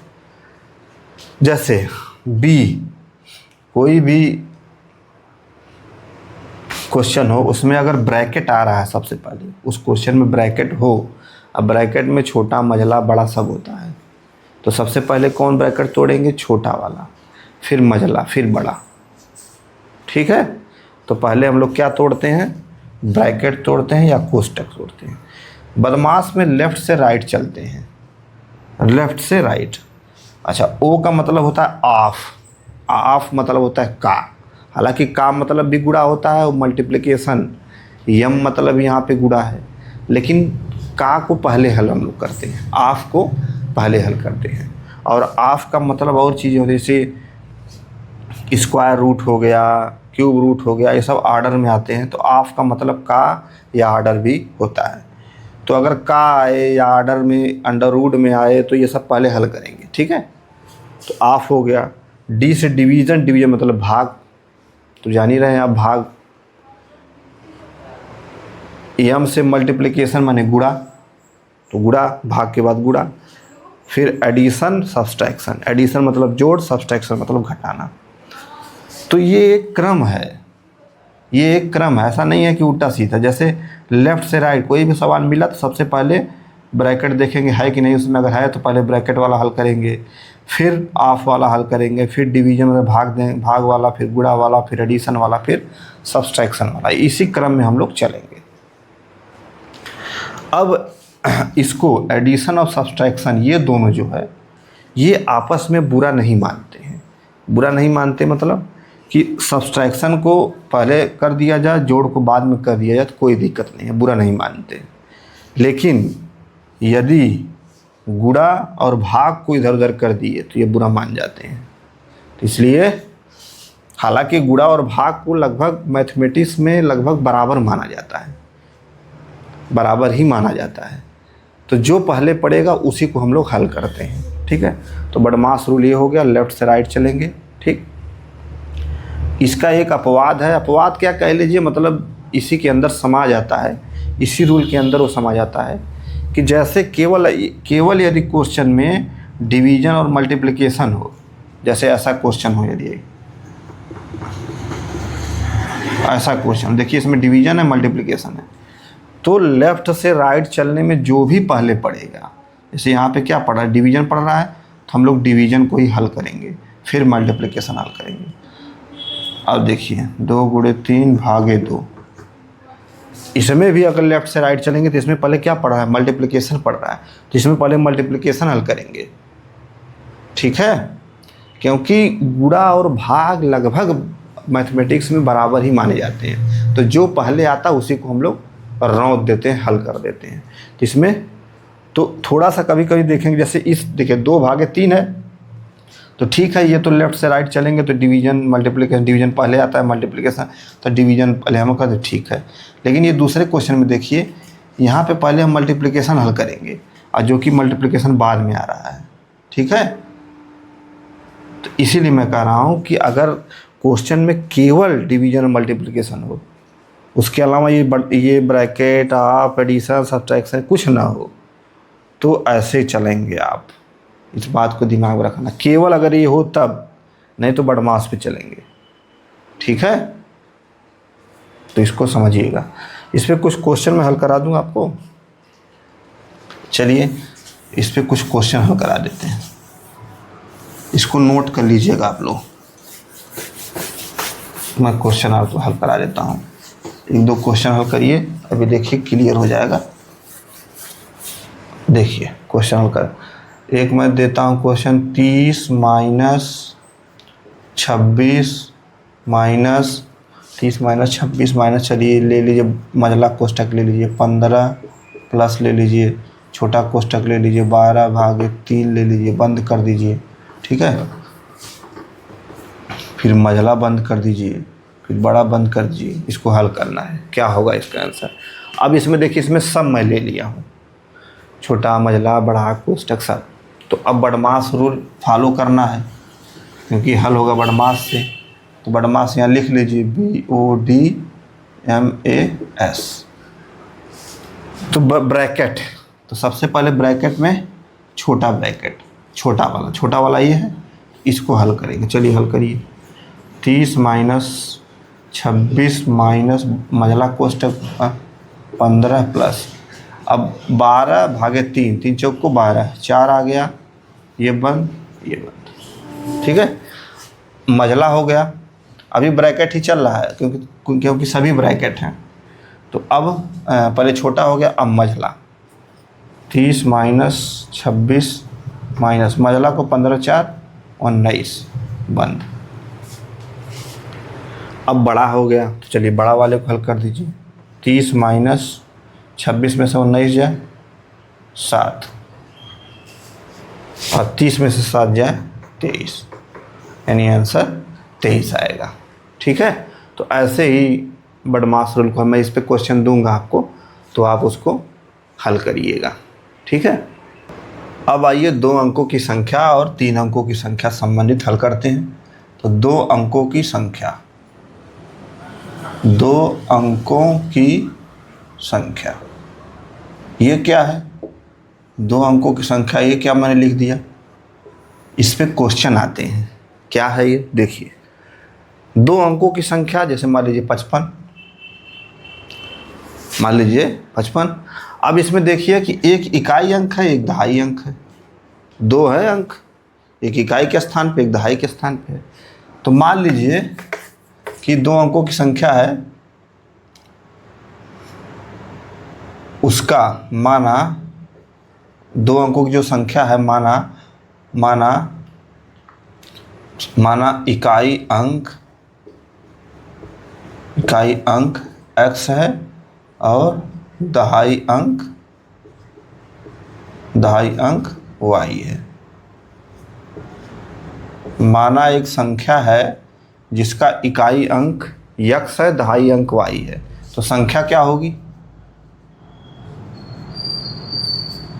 जैसे बी, कोई भी क्वेश्चन हो, उसमें अगर ब्रैकेट आ रहा है, सबसे पहले उस क्वेश्चन में ब्रैकेट हो। अब ब्रैकेट में छोटा, मझला, बड़ा सब होता है, तो सबसे पहले कौन ब्रैकेट तोड़ेंगे? छोटा वाला, फिर मझला, फिर बड़ा, ठीक है। तो पहले हम लोग क्या तोड़ते हैं? ब्रैकेट तोड़ते हैं या कोष्टक तोड़ते हैं। बदमाश में लेफ़्ट से राइट चलते हैं, लेफ़्ट से राइट। अच्छा, ओ का मतलब होता है ऑफ, ऑफ मतलब होता है का। हालांकि का मतलब भी गुणा होता है, और मल्टीप्लिकेशन, यम मतलब यहाँ पे गुणा है, लेकिन का को पहले हल हम लोग करते हैं, ऑफ को पहले हल करते हैं। और ऑफ का मतलब और चीज़ें होती है, जैसे स्क्वायर रूट हो गया, क्यूब रूट हो गया, ये सब ऑर्डर में आते हैं। तो ऑफ का मतलब का या ऑर्डर भी होता है। तो अगर का आए या ऑर्डर में, अंडर रूट में आए, तो ये सब पहले हल करेंगे, ठीक है। तो ऑफ हो गया। डी से डिवीज़न, डिवीज़न मतलब भाग, तो जान ही रहे हैं आप, भाग। एम से मल्टीप्लिकेशन माने गुणा, तो गुणा, भाग के बाद गुणा। फिर एडिशन, सब्सट्रैक्शन, एडिशन मतलब जोड़, सब्सट्रैक्शन मतलब घटाना। तो ये एक क्रम है, ये एक क्रम है, ऐसा नहीं है कि उल्टा सीधा। जैसे लेफ़्ट से राइट कोई भी सवाल मिला तो सबसे पहले ब्रैकेट देखेंगे है कि नहीं उसमें, अगर है तो पहले ब्रैकेट वाला हल करेंगे, फिर ऑफ वाला हल करेंगे, फिर डिवीजन में भाग वाला, फिर गुणा वाला, फिर एडिशन वाला, फिर सब्सट्रैक्शन वाला। इसी क्रम में हम लोग चलेंगे। अब इसको एडिशन और सब्सट्रैक्शन, ये दोनों जो है, ये आपस में बुरा नहीं मानते हैं। बुरा नहीं मानते मतलब कि सब्सट्रैक्शन को पहले कर दिया जाए, जोड़ को बाद में कर दिया जाए, तो कोई दिक्कत नहीं है, बुरा नहीं मानते। लेकिन यदि गुणा और भाग को इधर उधर कर दिए तो ये बुरा मान जाते हैं। तो इसलिए हालांकि गुणा और भाग को लगभग मैथमेटिक्स में लगभग बराबर माना जाता है, बराबर ही माना जाता है। तो जो पहले पड़ेगा उसी को हम लोग हल करते हैं, ठीक है। तो बदमाश रूल ये हो गया, लेफ्ट से राइट चलेंगे, ठीक। इसका एक अपवाद है, अपवाद क्या कह लीजिए, मतलब इसी के अंदर समा जाता है, इसी रूल के अंदर वो समा जाता है कि जैसे केवल यदि क्वेश्चन में डिवीजन और मल्टीप्लिकेशन हो, जैसे ऐसा क्वेश्चन हो, यदि ऐसा क्वेश्चन देखिए इसमें डिवीजन है मल्टीप्लिकेशन है, तो लेफ्ट से राइट चलने में जो भी पहले पड़ेगा, जैसे यहाँ पे क्या पढ़ रहा है, डिवीजन पढ़ रहा है, तो हम लोग डिवीजन को ही हल करेंगे, फिर मल्टीप्लिकेशन हल करेंगे। अब देखिए 2 × 3 / 2, इसमें भी अगर लेफ्ट से राइट चलेंगे तो इसमें पहले क्या पढ़ रहा है, मल्टीप्लिकेशन पढ़ रहा है, तो इसमें पहले मल्टीप्लिकेशन हल करेंगे, ठीक है। क्योंकि गुणा और भाग लगभग मैथमेटिक्स में बराबर ही माने जाते हैं, तो जो पहले आता है उसी को हम लोग रौंद देते हैं, हल कर देते हैं। तो इसमें तो थोड़ा सा कभी कभी देखेंगे, जैसे इस देखिए 2/3 है, तो ठीक है, ये तो लेफ्ट से राइट चलेंगे तो डिवीजन मल्टीप्लिकेशन, डिवीजन पहले आता है, मल्टीप्लिकेशन तो डिवीजन पहले हम कहते ठीक है। लेकिन ये दूसरे क्वेश्चन में देखिए, यहाँ पे पहले हम मल्टीप्लिकेशन हल करेंगे और जो कि मल्टीप्लिकेशन बाद में आ रहा है, ठीक है। तो इसीलिए मैं कह रहा हूँ कि अगर क्वेश्चन में केवल डिवीजन और मल्टीप्लिकेशन हो, उसके अलावा ये ब्रैकेट, आप, एडिशन, सब्ट्रैक्शन कुछ ना हो, तो ऐसे चलेंगे आप, इस बात को दिमाग में रखना। केवल अगर ये हो तब, नहीं तो बदमाश पे चलेंगे, ठीक है। तो इसको समझिएगा। इस पर कुछ क्वेश्चन मैं हल करा दूंगा आपको, चलिए इस पर कुछ क्वेश्चन हल करा देते हैं, इसको नोट कर लीजिएगा आप लोग। मैं क्वेश्चन आपको हल करा देता हूँ, 1-2 क्वेश्चन हल करिए, अभी देखिए क्लियर हो जाएगा। देखिए क्वेश्चन हल कर, एक मैं देता हूँ क्वेश्चन, 30 - 26 - चलिए ले लीजिए मझला कोष्ठक ले लीजिए, 15 प्लस ले लीजिए, छोटा कोष्ठक ले लीजिए, 12/3 ले लीजिए, बंद कर दीजिए, ठीक है। फिर मझला बंद कर दीजिए, फिर बड़ा बंद कर दीजिए, इसको हल करना है, क्या होगा इसका आंसर। अब इसमें देखिए, इसमें सब मैं ले लिया हूँ, छोटा, मझला, बड़ा, कोष्ठक सब। तो अब बदमाश रूल फॉलो करना है, क्योंकि हल होगा बदमाश से। तो बदमाश यहाँ लिख लीजिए, BODMAS। तो ब्रैकेट, तो सबसे पहले ब्रैकेट में छोटा ब्रैकेट, छोटा वाला ये है, इसको हल करेंगे। चलिए हल करिए, 30 - 26 - मझला कोष्ठक 15 प्लस, अब 12/3, 3 चौक को 12, 4 आ गया, ये बंद, ठीक है। मझला हो गया, अभी ब्रैकेट ही चल रहा है, क्योंकि सभी ब्रैकेट हैं। तो अब पहले छोटा हो गया, अब मझला, 30 - 26 माइनस मझला को 15 4 19 बंद। अब बड़ा हो गया, तो चलिए बड़ा वाले को हल कर दीजिए, 30 - 26 में से 19 जाए 7, और 30 में से 7 जाए 23, यानी आंसर 23 आएगा, ठीक है। तो ऐसे ही बदमाश रूल को मैं इस पे क्वेश्चन दूंगा आपको, तो आप उसको हल करिएगा, ठीक है। अब आइए 2 अंकों की संख्या और 3 अंकों की संख्या संबंधित हल करते हैं। तो 2 अंकों की संख्या, 2 अंकों की संख्या, ये क्या है? 2 अंकों की संख्या, ये क्या मैंने लिख दिया, इस पे क्वेश्चन आते हैं, क्या है ये देखिए। 2 अंकों की संख्या, जैसे मान लीजिए 55, मान लीजिए 55। अब इसमें देखिए कि एक इकाई अंक है, एक दहाई अंक है, 2 है अंक, एक इकाई के स्थान पे, एक दहाई के स्थान पे है। तो मान लीजिए कि 2 अंकों की संख्या है, उसका माना 2 अंकों की जो संख्या है, माना इकाई अंक x है और दहाई अंक y है। माना एक संख्या है जिसका इकाई अंक x है, दहाई अंक y है, तो संख्या क्या होगी?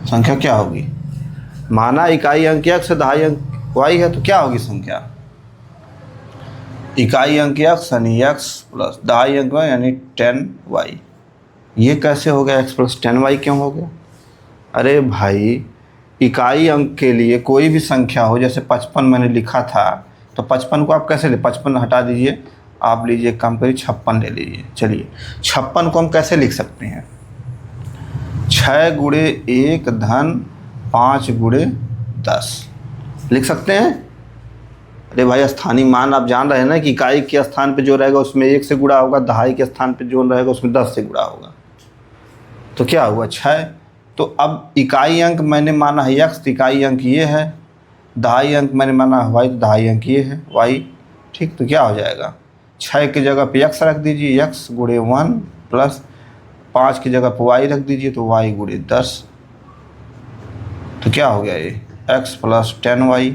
संख्या क्या होगी? माना इकाई अंक x है, दहाई अंक y है, तो क्या होगी संख्या? इकाई अंक x यानी x प्लस दहाई अंक y यानी 10y। ये कैसे हो गया? x प्लस 10y क्यों हो गया? अरे भाई, इकाई अंक के लिए कोई भी संख्या हो, जैसे 55 मैंने लिखा था, तो 55 को आप कैसे ले, 55 हटा दीजिए, आप लीजिए काम करिए 56 ले लीजिए। चलिए 56 को हम कैसे लिख सकते हैं? 6 गुणे 1 धन 5 गुणे 10 लिख सकते हैं। अरे भाई, स्थानीय मान आप जान रहे हैं ना कि इकाई के स्थान पे जो रहेगा उसमें 1 से गुणा होगा, दहाई के स्थान पे जो रहेगा उसमें 10 से गुणा होगा। तो क्या हुआ? 6। तो अब इकाई अंक मैंने माना है x, तो इकाई अंक ये है, दहाई अंक मैंने माना है y, तो दहाई अंक ये है y। ठीक, तो क्या हो जाएगा? 6 की जगह पे x रख दीजिए, x गुणे 1 प्लस 5 की जगह पे y रख दीजिए, तो y गुणे 10। तो क्या हो गया? ये x प्लस 10y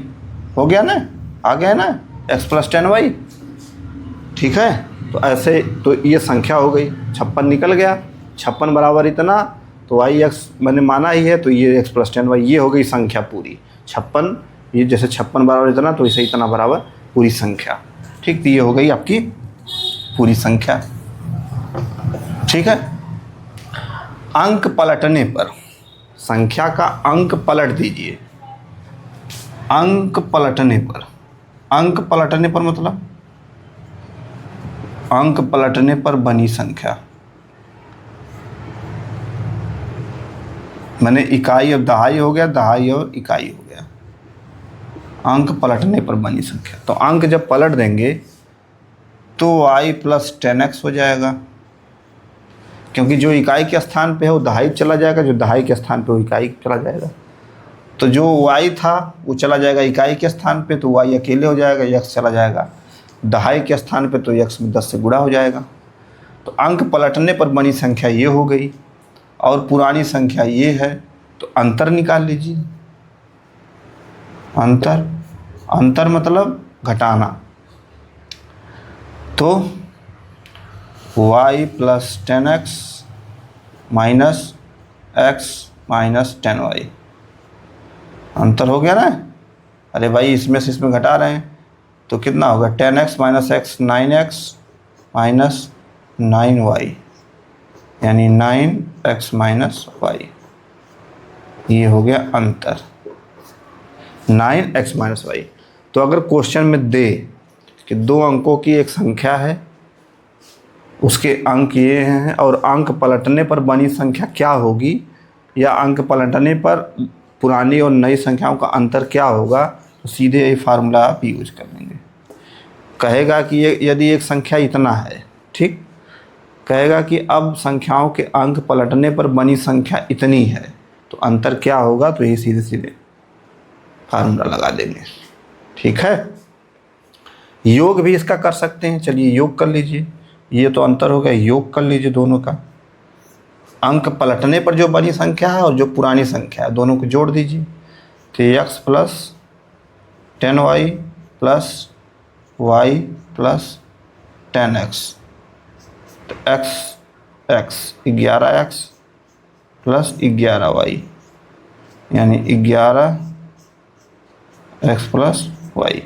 हो गया ना, आ गया ना, x प्लस 10y। ठीक है, तो ऐसे तो ये संख्या हो गई, 56 निकल गया, 56 बराबर इतना, तो y x मैंने माना ही है, तो ये x प्लस 10y, ये हो गई संख्या पूरी 56। ये जैसे 56 बराबर इतना, तो इसे इतना बराबर पूरी संख्या। ठीक, तो ये हो गई आपकी पूरी संख्या। ठीक है, अंक पलटने पर संख्या का अंक पलट दीजिए। अंक पलटने पर, अंक पलटने पर मतलब अंक पलटने पर बनी संख्या, मैंने इकाई और दहाई हो गया, दहाई और इकाई हो गया, अंक पलटने पर बनी संख्या। तो अंक जब पलट देंगे तो y प्लस 10x हो जाएगा, क्योंकि जो इकाई के स्थान पे है वो दहाई चला जाएगा, जो दहाई के स्थान पे वो इकाई चला जाएगा। तो जो y था वो चला जाएगा इकाई के स्थान पे, तो y अकेले हो जाएगा, x चला जाएगा दहाई के स्थान पे, तो x में 10 से गुणा हो जाएगा। तो अंक पलटने पर बनी संख्या ये हो गई, और पुरानी संख्या ये है, तो अंतर निकाल लीजिए। अंतर, अंतर मतलब घटाना। तो y plus 10x minus x minus 10y, अंतर हो गया ना। अरे भाई, इसमें से इसमें घटा रहे हैं, तो कितना होगा? 10x minus x 9x minus 9y, यानी 9x माइनस y। ये हो गया अंतर, 9x माइनस y। तो अगर क्वेश्चन में दे कि 2 अंकों की एक संख्या है, उसके अंक ये हैं, और अंक पलटने पर बनी संख्या क्या होगी, या अंक पलटने पर पुरानी और नई संख्याओं का अंतर क्या होगा, तो सीधे ये फार्मूला आप यूज कर लेंगे। कहेगा कि ये यदि एक संख्या इतना है, ठीक, कहेगा कि अब संख्याओं के अंक पलटने पर बनी संख्या इतनी है, तो अंतर क्या होगा, तो ये सीधे सीधे फार्मूला लगा देंगे। ठीक है, योग भी इसका कर सकते हैं। चलिए योग कर लीजिए, ये तो अंतर हो गया, योग कर लीजिए दोनों का। अंक पलटने पर जो बनी संख्या है और जो पुरानी संख्या है, दोनों को जोड़ दीजिए। तो x plus 10y plus y plus 10x, तो x 11x प्लस 11y, यानी 11x प्लस y।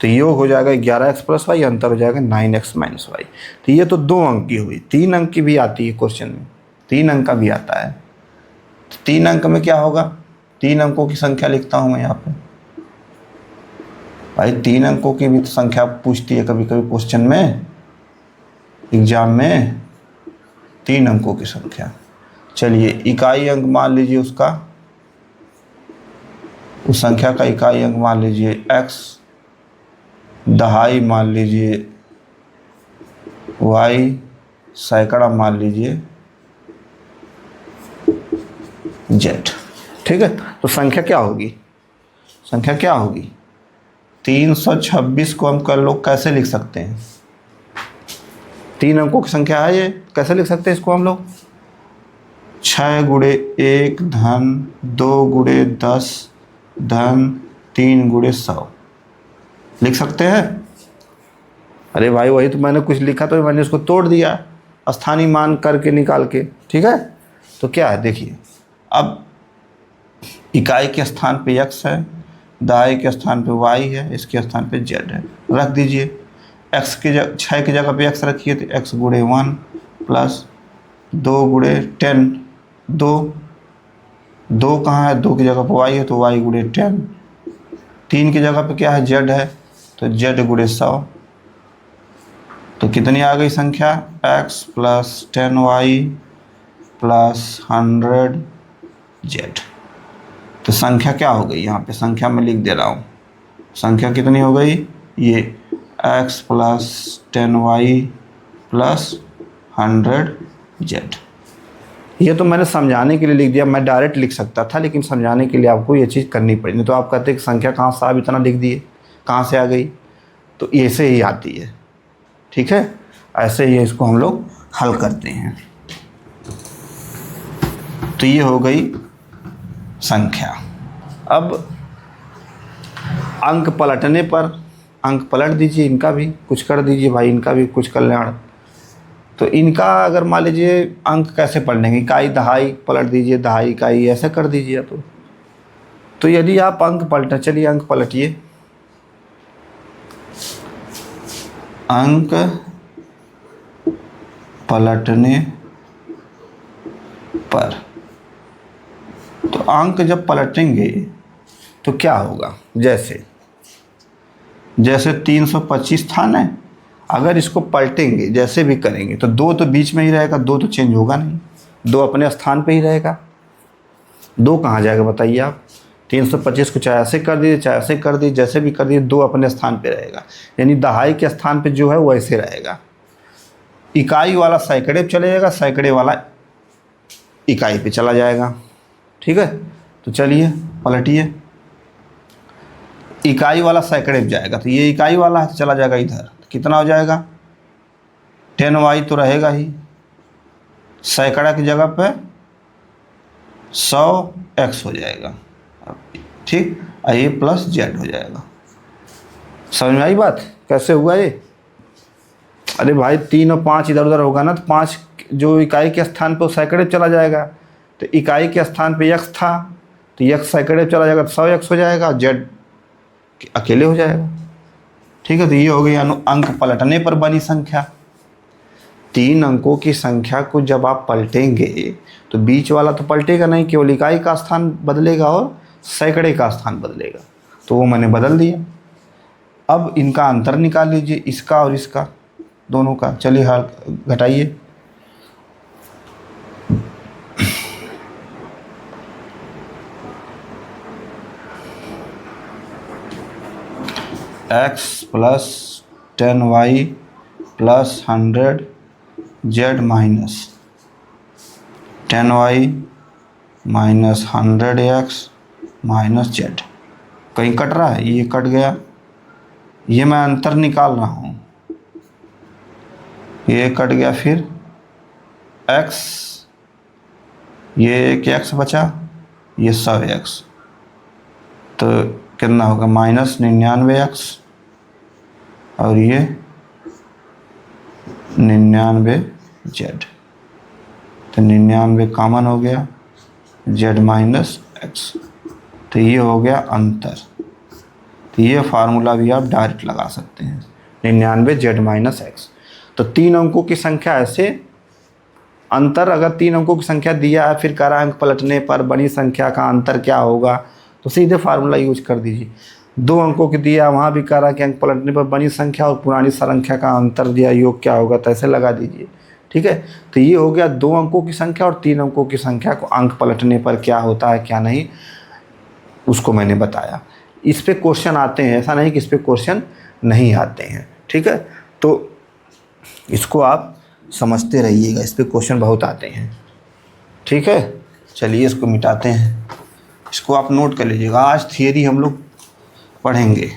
तो योग हो जाएगा 11x प्लस y, अंतर हो जाएगा 9x माइनस y। तो ये तो 2 अंक की हुई, 3 अंक की भी आती है क्वेश्चन में, 3 अंक का भी आता है। तो 3 अंक में क्या होगा? 3 अंकों की संख्या लिखता हूँ मैं यहाँ पे। भाई 3 अंकों की भी तो संख्या पूछती है कभी कभी क्वेश्चन में, एग्जाम में 3 अंकों की संख्या। चलिए इकाई अंक मान लीजिए उसका, उस संख्या का इकाई अंक मान लीजिए x, दहाई मान लीजिए y, सैकड़ा मान लीजिए z। ठीक है, तो संख्या क्या होगी? संख्या क्या होगी? 326 को हम कर लोग कैसे लिख सकते हैं? 3 अंकों की संख्या है ये, कैसे लिख सकते हैं इसको हम लोग? 6 गुणे 1 धन 2 गुणे 10 धन 3 गुणे 100 लिख सकते हैं। अरे भाई, वही तो मैंने कुछ लिखा, तो मैंने उसको तोड़ दिया स्थानीय मान करके निकाल के। ठीक है, तो क्या है देखिए, अब इकाई के स्थान पे x है, दहाई के स्थान पे y है, इसके स्थान पे z है, रख दीजिए। x की जगह 6 की जगह पे x रखिए तो x गुणे 1 प्लस 2 गुणे 10, 2 कहाँ है, 2 की जगह पे y है तो y गुणे 10, 3 की जगह पे क्या है, z है तो z गुणे 100। तो कितनी आ गई संख्या, x plus 10y plus 100z। तो संख्या क्या हो गई, यहाँ पे संख्या में लिख दे रहा हूँ, संख्या कितनी हो गई, ये x plus 10y plus 100z। ये तो मैंने समझाने के लिए लिख दिया, मैं डायरेक्ट लिख सकता था लेकिन समझाने के लिए आपको ये चीज़ करनी पड़ी। नहीं तो आप कहते कि संख्या कहाँ से आप इतना लिख दिए, कहाँ से आ गई, तो ऐसे ही आती है। ठीक है, ऐसे ही इसको हम लोग हल करते हैं। तो ये हो गई संख्या। अब अंक पलटने पर, अंक पलट दीजिए, इनका भी कुछ कर दीजिए भाई, इनका भी कुछ कल्याण। तो इनका अगर मान लीजिए अंक कैसे पलटेंगे, इकाई दहाई पलट दीजिए, दहाई इकाई ऐसे कर दीजिए। तो यदि आप अंक पलटें, चलिए अंक पलटिए, अंक पलटने पर, तो अंक जब पलटेंगे तो क्या होगा, जैसे 325 था ना, अगर इसको पलटेंगे जैसे भी करेंगे तो 2 तो बीच में ही रहेगा, 2 तो चेंज होगा नहीं, 2 अपने स्थान पे ही रहेगा। 2 कहाँ जाएगा बताइए आप, 325 को चाहे ऐसे कर दीजिए चाहे ऐसे कर दीजिए, जैसे भी कर दीजिए 2 अपने स्थान पे रहेगा, यानी दहाई के स्थान पे जो है वो ऐसे रहेगा। इकाई वाला सैकड़े पे चले जाएगा, सैकड़े वाला इकाई पे चला जाएगा। ठीक है, तो चलिए पलटिए, इकाई वाला सैकड़े पे जाएगा तो ये इकाई वाला है तो चला जाएगा इधर, कितना हो जाएगा, 10y तो रहेगा ही, सैकड़ा की जगह पे 100x हो जाएगा। ठीक, ये प्लस z हो जाएगा। समझ में आई बात, कैसे हुआ ये? अरे भाई 3 और 5 इधर उधर होगा ना, तो 5 जो इकाई के स्थान पे सैकड़े चला जाएगा, तो इकाई के स्थान पे x था तो x सैकड़े चला जाएगा तो 100x हो जाएगा, z अकेले हो जाएगा। ठीक है, तो ये हो गई अंक पलटने पर बनी संख्या। 3 अंकों की संख्या को जब आप पलटेंगे तो बीच वाला तो पलटेगा नहीं, केवल इकाई का स्थान बदलेगा और सैकड़े का स्थान बदलेगा, तो वो मैंने बदल दिया। अब इनका अंतर निकाल लीजिए, इसका और इसका दोनों का। चलिए हाल घटाइए, x plus 10y plus 100z minus 10y minus 100x minus z। कहीं कट रहा है, ये कट गया, ये मैं अंतर निकाल रहा हूँ, ये कट गया, फिर x, ये एक x बचा, ये 100x, तो कितना होगा, माइनस 99x और ये 99z, तो 99 कॉमन हो गया, z माइनस x, तो ये हो गया अंतर। तो ये फार्मूला भी आप डायरेक्ट लगा सकते हैं, 99z माइनस x। तो 3 अंकों की संख्या ऐसे, अंतर अगर 3 अंकों की संख्या दिया है, फिर कह रहा है अंक पलटने पर बड़ी संख्या का अंतर क्या होगा, तो सीधे फार्मूला यूज कर दीजिए। 2 अंकों की दिया, वहाँ भी कह रहा है कि अंक पलटने पर बनी संख्या और पुरानी संख्या का अंतर दिया, योग क्या होगा, तो ऐसे लगा दीजिए। ठीक है, तो ये हो गया 2 अंकों की संख्या और 3 अंकों की संख्या को अंक पलटने पर क्या होता है क्या नहीं, उसको मैंने बताया। इस पे क्वेश्चन आते हैं, ऐसा नहीं कि इस पे क्वेश्चन नहीं आते हैं। ठीक है, तो इसको आप समझते रहिएगा, इस पे क्वेश्चन बहुत आते हैं। ठीक है, चलिए इसको मिटाते हैं, इसको आप नोट कर लीजिएगा। आज थियरी हम लोग पढ़ेंगे,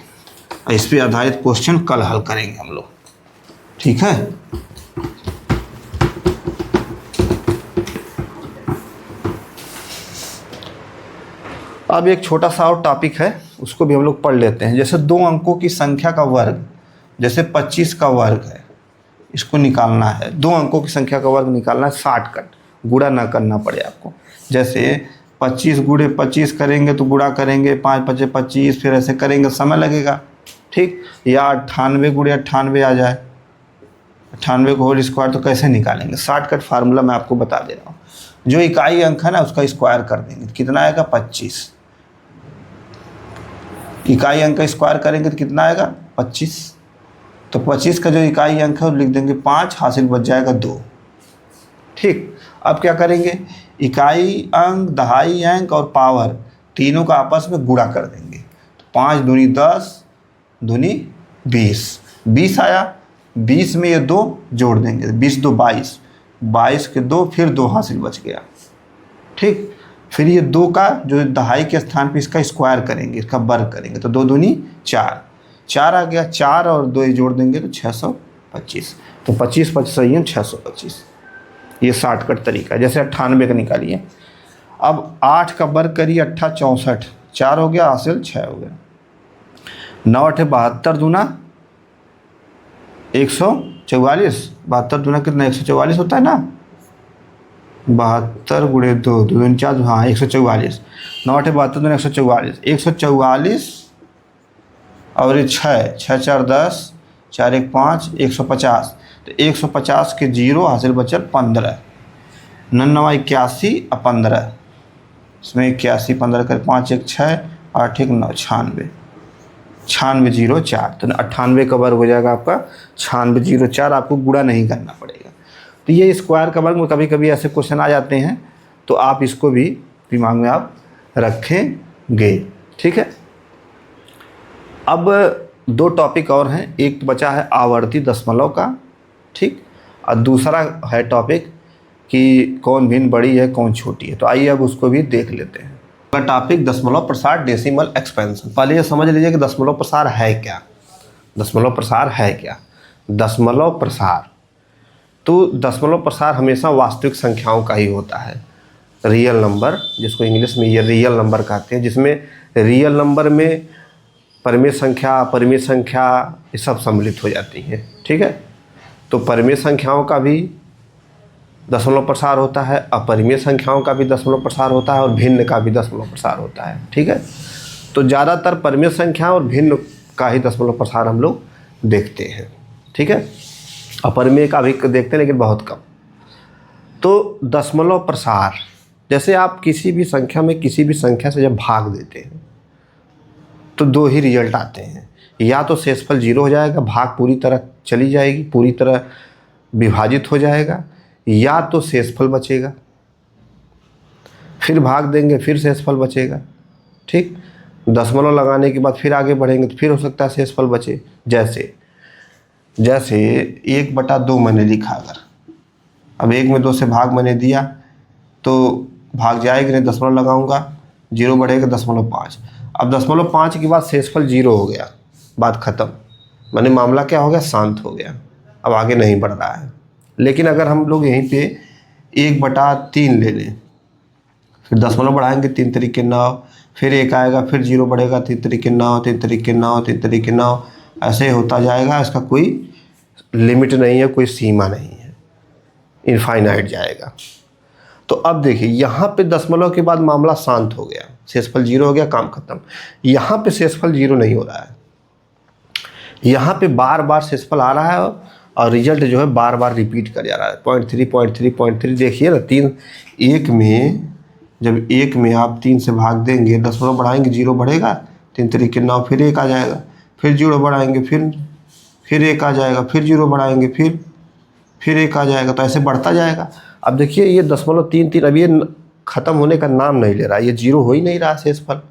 इस पे आधारित क्वेश्चन कल हल करेंगे हम लोग। ठीक है, अब एक छोटा सा और टॉपिक है, उसको भी हम लोग पढ़ लेते हैं। जैसे 2 अंकों की संख्या का वर्ग, जैसे 25 का वर्ग है, इसको निकालना है। 2 अंकों की संख्या का वर्ग निकालना है, 60 कट, गुणा ना करना पड़े आपको। जैसे 25 गुणे 25 करेंगे तो गुणा करेंगे 5 5 25, फिर ऐसे करेंगे समय लगेगा, ठीक। या 98 गुणे 98 आ जाए, 98 को होल स्क्वायर तो कैसे निकालेंगे? शॉर्टकट फार्मूला मैं आपको बता दे रहा हूँ। जो इकाई अंक है ना उसका स्क्वायर कर देंगे, कितना आएगा? 25। इकाई अंक का स्क्वायर करेंगे तो कितना आएगा? 25। तो 25 का जो इकाई अंक है वो लिख देंगे 5, हासिल बच जाएगा 2, ठीक। अब क्या करेंगे? इकाई अंक, दहाई अंक और पावर तीनों का आपस में गुणा कर देंगे। तो 5 दूनी 10, दूनी 20, 20 आया। 20 में ये 2 जोड़ देंगे, 20 2 22, 22 के 2, फिर 2 हासिल बच गया, ठीक। फिर ये 2 का जो दहाई के स्थान पे इसका स्क्वायर करेंगे, इसका वर्ग करेंगे, तो 2 दूनी 4, 4 आ गया। 4 और 2 जोड़ देंगे तो 625। तो 25 25 सही है 625। ये शॉर्टकट तरीका है। जैसे 98 का निकालिए। अब 8 का वर्ग करिए, 8 64, 4 हो गया, हासिल 6 हो गया। 9 8 72 दूना 144, 72 दूना कितना? 144 होता है ना। 72 गुणे 2, 2 दूनी 4, हाँ 144। 9 8 72 दूना 144, 144 और ये 6, 6 4 10, 4 1 5, 150। तो 150 के 0 हासिल बचल 15, 9 81 और 15, इसमें 81 15 कर 5 1 6 8 1 9, 96, 96 0 4। तो 98 का वर्ग हो जाएगा आपका 96 0 4। आपको गुणा नहीं करना पड़ेगा। तो ये स्क्वायर का वर्ग में कभी कभी ऐसे क्वेश्चन आ जाते हैं, तो आप इसको भी दिमाग में आप रखेंगे, ठीक है। अब 2 टॉपिक और हैं। एक तो बचा है आवर्ती दशमलव का, ठीक, और दूसरा है टॉपिक कि कौन भिन्न बड़ी है कौन छोटी है। तो आइए अब उसको भी देख लेते हैं। अगला टॉपिक दशमलव प्रसार, डेसिमल एक्सपेंशन। पहले ये समझ लीजिए कि दशमलव प्रसार है क्या। दशमलव प्रसार है क्या? दशमलव प्रसार, तो दशमलव प्रसार हमेशा वास्तविक संख्याओं का ही होता है, रियल नंबर, जिसको इंग्लिश में ये रियल नंबर कहते हैं, जिसमें रियल नंबर में परिमेय संख्या, परिमेय संख्या ये सब सम्मिलित हो जाती हैं, ठीक है। तो परिमेय संख्याओं का भी दशमलव प्रसार होता है, अपरिमेय संख्याओं का भी दशमलव प्रसार होता है, और भिन्न का भी दशमलव प्रसार होता है, ठीक है। तो ज़्यादातर परिमेय संख्या और भिन्न का ही दशमलव प्रसार हम लोग देखते हैं, ठीक है। अपरिमेय का भी देखते हैं लेकिन बहुत कम। तो दशमलव प्रसार, जैसे आप किसी भी संख्या में किसी भी संख्या से जब भाग देते हैं तो 2 ही रिजल्ट आते हैं। या तो शेषफल 0 हो जाएगा, भाग पूरी तरह चली जाएगी, पूरी तरह विभाजित हो जाएगा, या तो शेषफल बचेगा, फिर भाग देंगे फिर शेषफल बचेगा, ठीक। दशमलव लगाने के बाद फिर आगे बढ़ेंगे तो फिर हो सकता है शेषफल बचे। जैसे 1/2 मैंने लिखा, अगर अब 1 में 2 से भाग मैंने दिया तो भाग जाएगा नहीं, दशमलव लगाऊंगा, 0 बढ़ेगा 0.5। अब 0.5 के बाद शेषफल 0 हो गया, बात ख़त्म, माने मामला क्या हो गया? शांत हो गया, अब आगे नहीं बढ़ रहा है। लेकिन अगर हम लोग यहीं पे 1/3 ले लें, फिर दशमलव बढ़ाएंगे 3 तरीके 9, फिर 1 आएगा, फिर 0 बढ़ेगा 3 तरीके 9, 3 तरीके 9, 3 तरीके 9, ऐसे ही होता जाएगा। इसका कोई लिमिट नहीं है, कोई सीमा नहीं है, इनफाइनाइट जाएगा। तो अब देखिए यहाँ पे दशमलव के बाद मामला शांत हो गया, शेषफल 0 हो गया, काम खत्म। यहाँ पे शेषफल 0 नहीं हो रहा है, यहाँ पे बार बार शेषफल आ रहा है और रिजल्ट जो है बार बार रिपीट कर जा रहा है। 0.3 देखिए ना, 3 1 में, जब 1 में आप 3 से भाग देंगे, दशमलव बढ़ाएंगे 0 बढ़ेगा, 3 तरीके 9, फिर 1 आ जाएगा, फिर 0 बढ़ाएंगे, फिर 1 आ जाएगा, फिर 0 बढ़ाएंगे, फिर 1 आ जाएगा, तो ऐसे बढ़ता जाएगा। अब देखिए ये 0.33 अब ये ख़त्म होने का नाम नहीं ले रहा, ये 0 हो ही नहीं रहा शेषफल,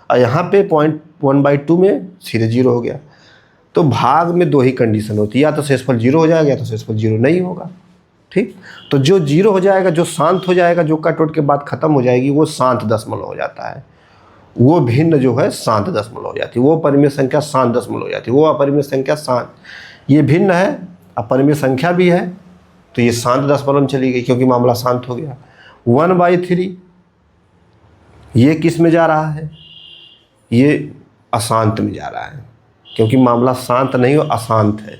और यहाँ पे 0.1/2 में सीधे 0 हो गया। तो भाग में 2 ही कंडीशन होती है, या तो शेषफल 0 हो जाएगा या तो शेषफल 0 नहीं होगा, ठीक। तो जो 0 हो जाएगा, जो शांत हो जाएगा, जो कट वट के बाद ख़त्म हो जाएगी, वो शांत दशमलव हो जाता है। वो भिन्न जो है शांत दशमलव हो जाती है, वो परिमेय संख्या शांत दशमलव हो जाती है, वो अपरिमेय संख्या शांत। ये भिन्न है, अपरिमेय संख्या भी है, तो ये शांत दशमलव में चली गई क्योंकि मामला शांत हो गया। 1/3 ये किस में जा रहा है? ये अशांत में जा रहा है, क्योंकि मामला शांत नहीं हो, अशांत है,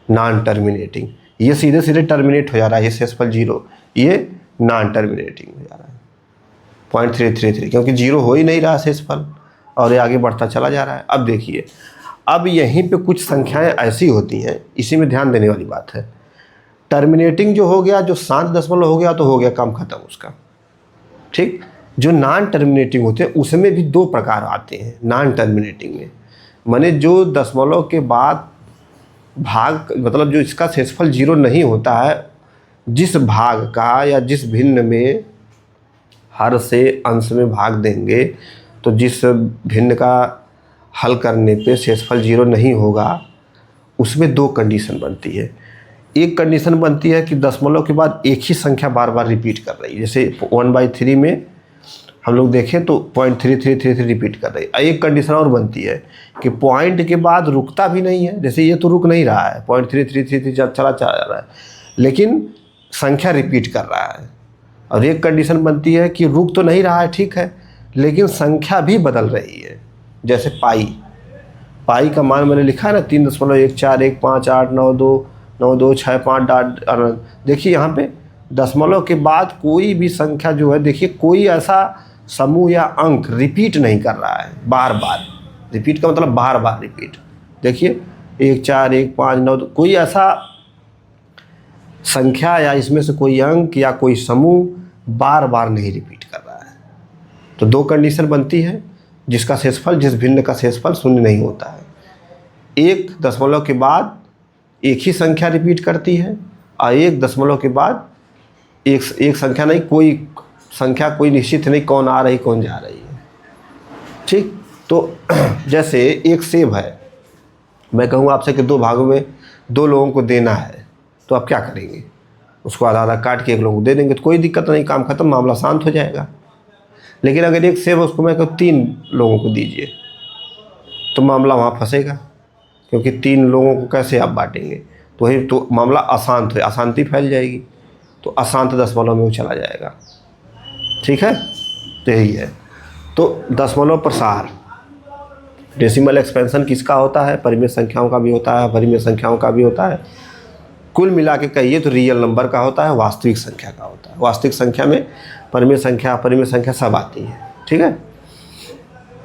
नॉन टर्मिनेटिंग। ये सीधे सीधे टर्मिनेट हो जा रहा है, ये शेषफल 0, ये नॉन टर्मिनेटिंग हो जा रहा है। 0.333, क्योंकि जीरो हो ही नहीं रहा शेषफल और ये आगे बढ़ता चला जा रहा है। अब देखिए, अब यहीं पे कुछ संख्याएं ऐसी होती हैं, इसी में ध्यान देने वाली बात है। टर्मिनेटिंग जो हो गया, जो शांत दशमलव हो गया तो हो गया, काम खत्म उसका, ठीक। जो नॉन टर्मिनेटिंग होते हैं उसमें भी दो प्रकार आते हैं। नॉन टर्मिनेटिंग में माने जो दशमलव के बाद भाग, मतलब जो इसका शेषफल जीरो नहीं होता है, जिस भाग का या जिस भिन्न में हर से अंश में भाग देंगे, तो जिस भिन्न का हल करने पे शेषफल जीरो नहीं होगा, उसमें दो कंडीशन बनती है। एक कंडीशन बनती है कि दशमलव के बाद एक ही संख्या बार बार रिपीट कर रही है, जैसे 1/3 में हम लोग देखें तो 0.3333 रिपीट कर रही है। एक कंडीशन और बनती है कि पॉइंट के बाद रुकता भी नहीं है, जैसे ये तो रुक नहीं रहा है, 0.3333 चला जा रहा है, लेकिन संख्या रिपीट कर रहा है। और एक कंडीशन बनती है कि रुक तो नहीं रहा है, ठीक है, लेकिन संख्या भी बदल रही है। जैसे पाई का मान मैंने लिखा है ना, 3.141589292658। देखिए यहाँ पे दशमलव के बाद कोई भी संख्या जो है, देखिए कोई ऐसा समूह या अंक रिपीट नहीं कर रहा है बार बार। रिपीट का मतलब बार बार रिपीट। देखिए 14159, कोई ऐसा संख्या या इसमें से कोई अंक या कोई समूह बार बार नहीं रिपीट कर रहा है। तो दो कंडीशन बनती है जिसका शेषफल, जिस भिन्न का शेषफल शून्य नहीं होता है। एक दशमलव के बाद एक ही संख्या रिपीट करती है, और एक दशमलव के बाद एक संख्या नहीं, कोई संख्या कोई निश्चित नहीं कौन आ रही कौन जा रही है, ठीक। तो जैसे एक सेब है, मैं कहूँ आपसे कि दो भागों में दो लोगों को देना है, तो आप क्या करेंगे? उसको आधा आधा काट के एक लोगों को दे देंगे, तो कोई दिक्कत नहीं, काम खत्म, मामला शांत हो जाएगा। लेकिन अगर एक सेब उसको मैं कहूँ 3 लोगों को दीजिए, तो मामला वहाँ फंसेगा, क्योंकि 3 लोगों को कैसे आप बांटेंगे? तो वही तो मामला अशांत है, अशांति फैल जाएगी, तो अशांत दशमलव में वो चला जाएगा, ठीक है। तो यही है। तो दशमलव प्रसार, डेसिमल एक्सपेंशन किसका होता है? परिमेय संख्याओं का भी होता है, अपरिमेय संख्याओं का भी होता है। कुल मिला के कहिए तो रियल नंबर का होता है, वास्तविक संख्या का होता है। वास्तविक संख्या में परिमेय संख्या, अपरिमेय संख्या सब आती है, ठीक है।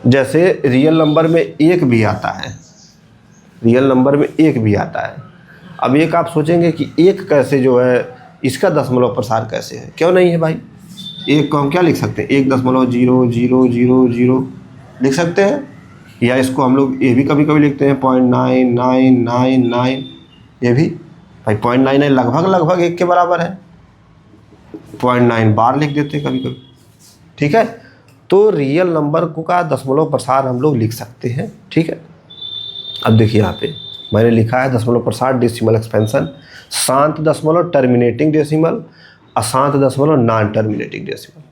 जैसे रियल नंबर में 1 भी आता है, रियल नंबर में 1 भी आता है। अब एक आप सोचेंगे कि 1 कैसे जो है, इसका दशमलव प्रसार कैसे है? क्यों नहीं है भाई? 1 को हम क्या लिख सकते हैं? 1.00000 लिख सकते हैं, या इसको हम लोग ये भी कभी कभी लिखते हैं 0.9999, ये भी भाई 0.99 लगभग 1 के बराबर है, 0.9 बार लिख देते हैं कभी कभी, ठीक है। तो रियल नंबर को का दशमलव प्रसार हम लोग लिख सकते हैं, ठीक है। अब देखिए यहाँ पे मैंने लिखा है दशमलव प्रसार डेसिमल एक्सपेंशन, शांत दशमलव टर्मिनेटिंग डेसिमल, अशांत दशमलव नॉन टर्मिनेटिंग डेसिमल।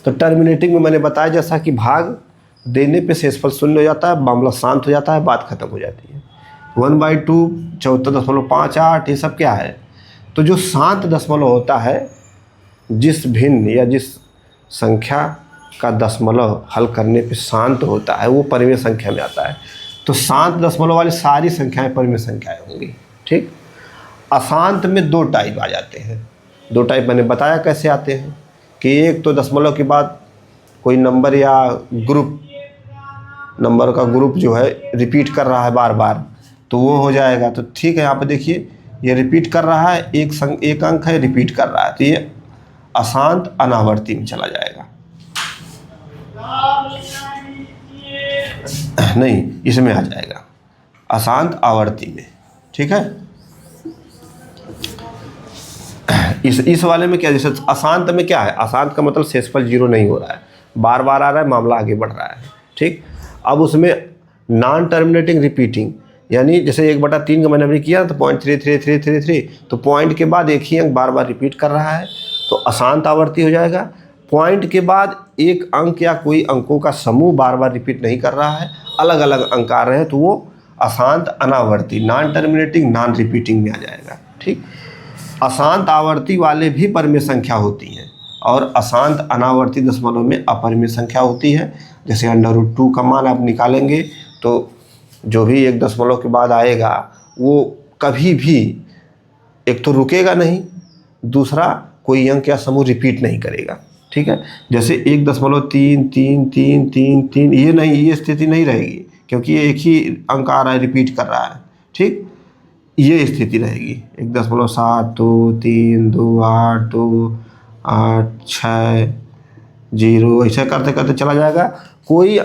तो टर्मिनेटिंग में मैंने बताया जैसा कि भाग देने पे शेषफल शून्य हो जाता है, मामला शांत हो जाता है, बात खत्म हो जाती है। 1/2 74.58 ये सब क्या है? तो जो शांत दशमलव होता है, जिस भिन्न या जिस संख्या का दशमलव हल करने पे शांत होता है, वो परिमेय संख्या में आता है। तो शांत दशमलव वाली सारी संख्याएं परिमेय संख्याएं होंगी, ठीक। अशांत में 2 टाइप आ जाते हैं। 2 टाइप मैंने बताया कैसे आते हैं, कि एक तो दशमलव के बाद कोई नंबर या ग्रुप, नंबर का ग्रुप जो है रिपीट कर रहा है बार बार, तो वो हो जाएगा। तो ठीक है, यहाँ पे देखिए ये रिपीट कर रहा है, एक अंक है रिपीट कर रहा है, तो ये अशांत अनावर्ती में चला जाएगा। नहीं, इसमें आ जाएगा अशांत आवर्ती में, ठीक है। इस वाले में क्या, जैसे अशांत में क्या है? अशांत का मतलब शेषफल 0 नहीं हो रहा है, बार बार आ रहा है, मामला आगे बढ़ रहा है, ठीक। अब उसमें नॉन टर्मिनेटिंग रिपीटिंग, यानी जैसे 1/3 का मैंने अभी किया तो 0.33333, तो पॉइंट के बाद एक ही अंक बार बार रिपीट कर रहा है, तो अशांत आवर्ती हो जाएगा। पॉइंट के बाद एक अंक या कोई अंकों का समूह बार बार रिपीट नहीं कर रहा है, अलग अलग अंक आ रहे हैं, तो वो अशांत अनावर्ती, नॉन टर्मिनेटिंग नॉन रिपीटिंग में आ जाएगा, ठीक। अशांत आवर्ती वाले भी परिमेय संख्या होती हैं, और अशांत अनावर्ती दशमलव में अपरिमेय संख्या होती है। जैसे √2 का मान आप निकालेंगे तो जो भी एक दशमलव के बाद आएगा वो कभी भी एक तो रुकेगा नहीं, दूसरा कोई अंक या समूह रिपीट नहीं करेगा, ठीक है। जैसे 1.33333, ये नहीं, ये स्थिति नहीं रहेगी क्योंकि ये एक ही अंक आ रहा है, रिपीट कर रहा है, ठीक। ये स्थिति रहेगी 1.723282860, ऐसे करते करते चला जाएगा। कोई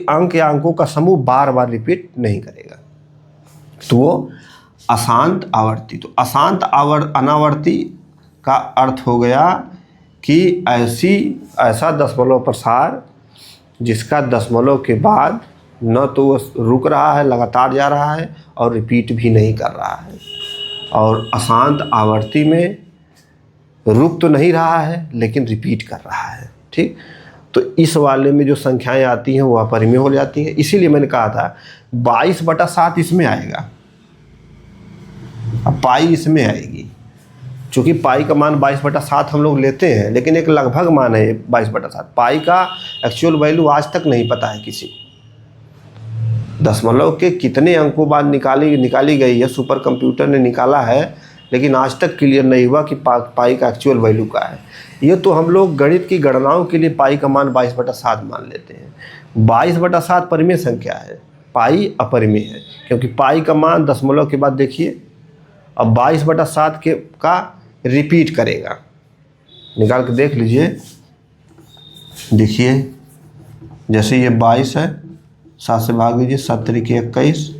अंक या अंकों का समूह बार बार रिपीट नहीं करेगा, तो वो अशांत आवर्ती। तो अशांत अनावर्ती का अर्थ हो गया कि ऐसा दशमलव प्रसार जिसका दशमलव के बाद न तो वो रुक रहा है, लगातार जा रहा है, और रिपीट भी नहीं कर रहा है। और अशांत आवर्ती में रुक तो नहीं रहा है लेकिन रिपीट कर रहा है, ठीक। तो इस वाले में जो संख्याएं आती हैं वो अपरिमेय हो जाती हैं। इसीलिए मैंने कहा था 22/7 इसमें आएगा, अब पाई इसमें आएगी। चूँकि पाई का मान 22/7 हम लोग लेते हैं, लेकिन एक लगभग मान है 22/7। पाई का एक्चुअल वैल्यू आज तक नहीं पता है किसी को। दशमलव के कितने अंकों बाद निकाली गई है, सुपर कंप्यूटर ने निकाला है, लेकिन आज तक क्लियर नहीं हुआ कि पाई का एक्चुअल वैल्यू क्या है। ये तो हम लोग गणित की गणनाओं के लिए पाई का मान 22/7 मान लेते हैं। 22/7 परिमेय संख्या है, पाई अपरिमेय है, क्योंकि पाई का मान दशमलव के बाद देखिए अब 22/7 का रिपीट करेगा। निकाल के देख लीजिए, देखिए जैसे ये 22 है, 7 से भाग दीजिए, 7 तरीके 21,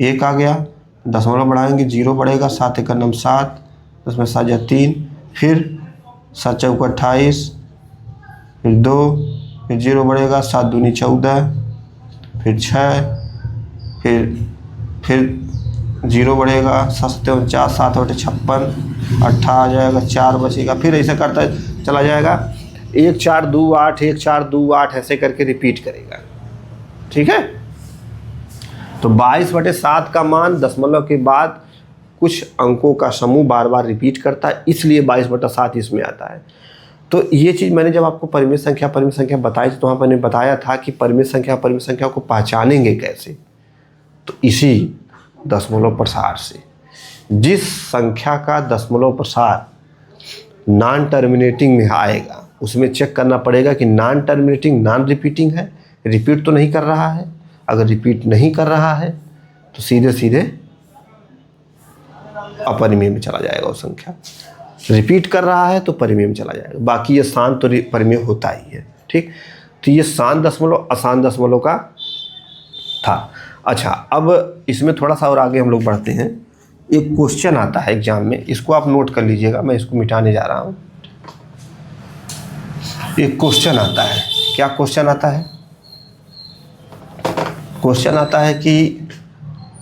1 आ गया, दशमलव बढ़ाएंगे 0 बढ़ेगा, 7 × 9 7, 10 में 7 × 3, फिर 7 × 4 28, फिर 2, फिर 0 बढ़ेगा, 7 दूनी 14, फिर 6, फिर 0 बढ़ेगा, 7 × 7 49, 7 × 8 56, 8 आ जाएगा, 4 बचेगा, फिर ऐसे करता चला जाएगा। 1 4 2 8, 1 4 2 8 ऐसे करके रिपीट करेगा, ठीक है। तो 22/7 का मान दशमलव के बाद कुछ अंकों का समूह बार बार रिपीट करता है, इसलिए 22/7 इसमें आता है। तो ये चीज़ मैंने जब आपको परिमेय संख्या बताई तो वहाँ मैंने बताया था कि परिमेय संख्या को पहचानेंगे कैसे। तो इसी दशमलव प्रसार से, जिस संख्या का दशमलव प्रसार नॉन टर्मिनेटिंग में आएगा उसमें चेक करना पड़ेगा कि नॉन टर्मिनेटिंग नॉन रिपीटिंग है, रिपीट तो नहीं कर रहा है। अगर रिपीट नहीं कर रहा है तो सीधे सीधे अपरिमेय में चला जाएगा वो संख्या। रिपीट कर रहा है तो परिमेय में चला जाएगा, बाकी ये शांत तो परिमेय होता ही है, ठीक। तो ये शांत दशमलव अशांत दशमलव का था। अच्छा, अब इसमें थोड़ा सा और आगे हम लोग बढ़ते हैं। एक क्वेश्चन आता है एग्जाम में, इसको आप नोट कर लीजिएगा, मैं इसको मिटाने जा रहा हूँ। एक क्वेश्चन आता है, क्या क्वेश्चन आता है? क्वेश्चन आता है कि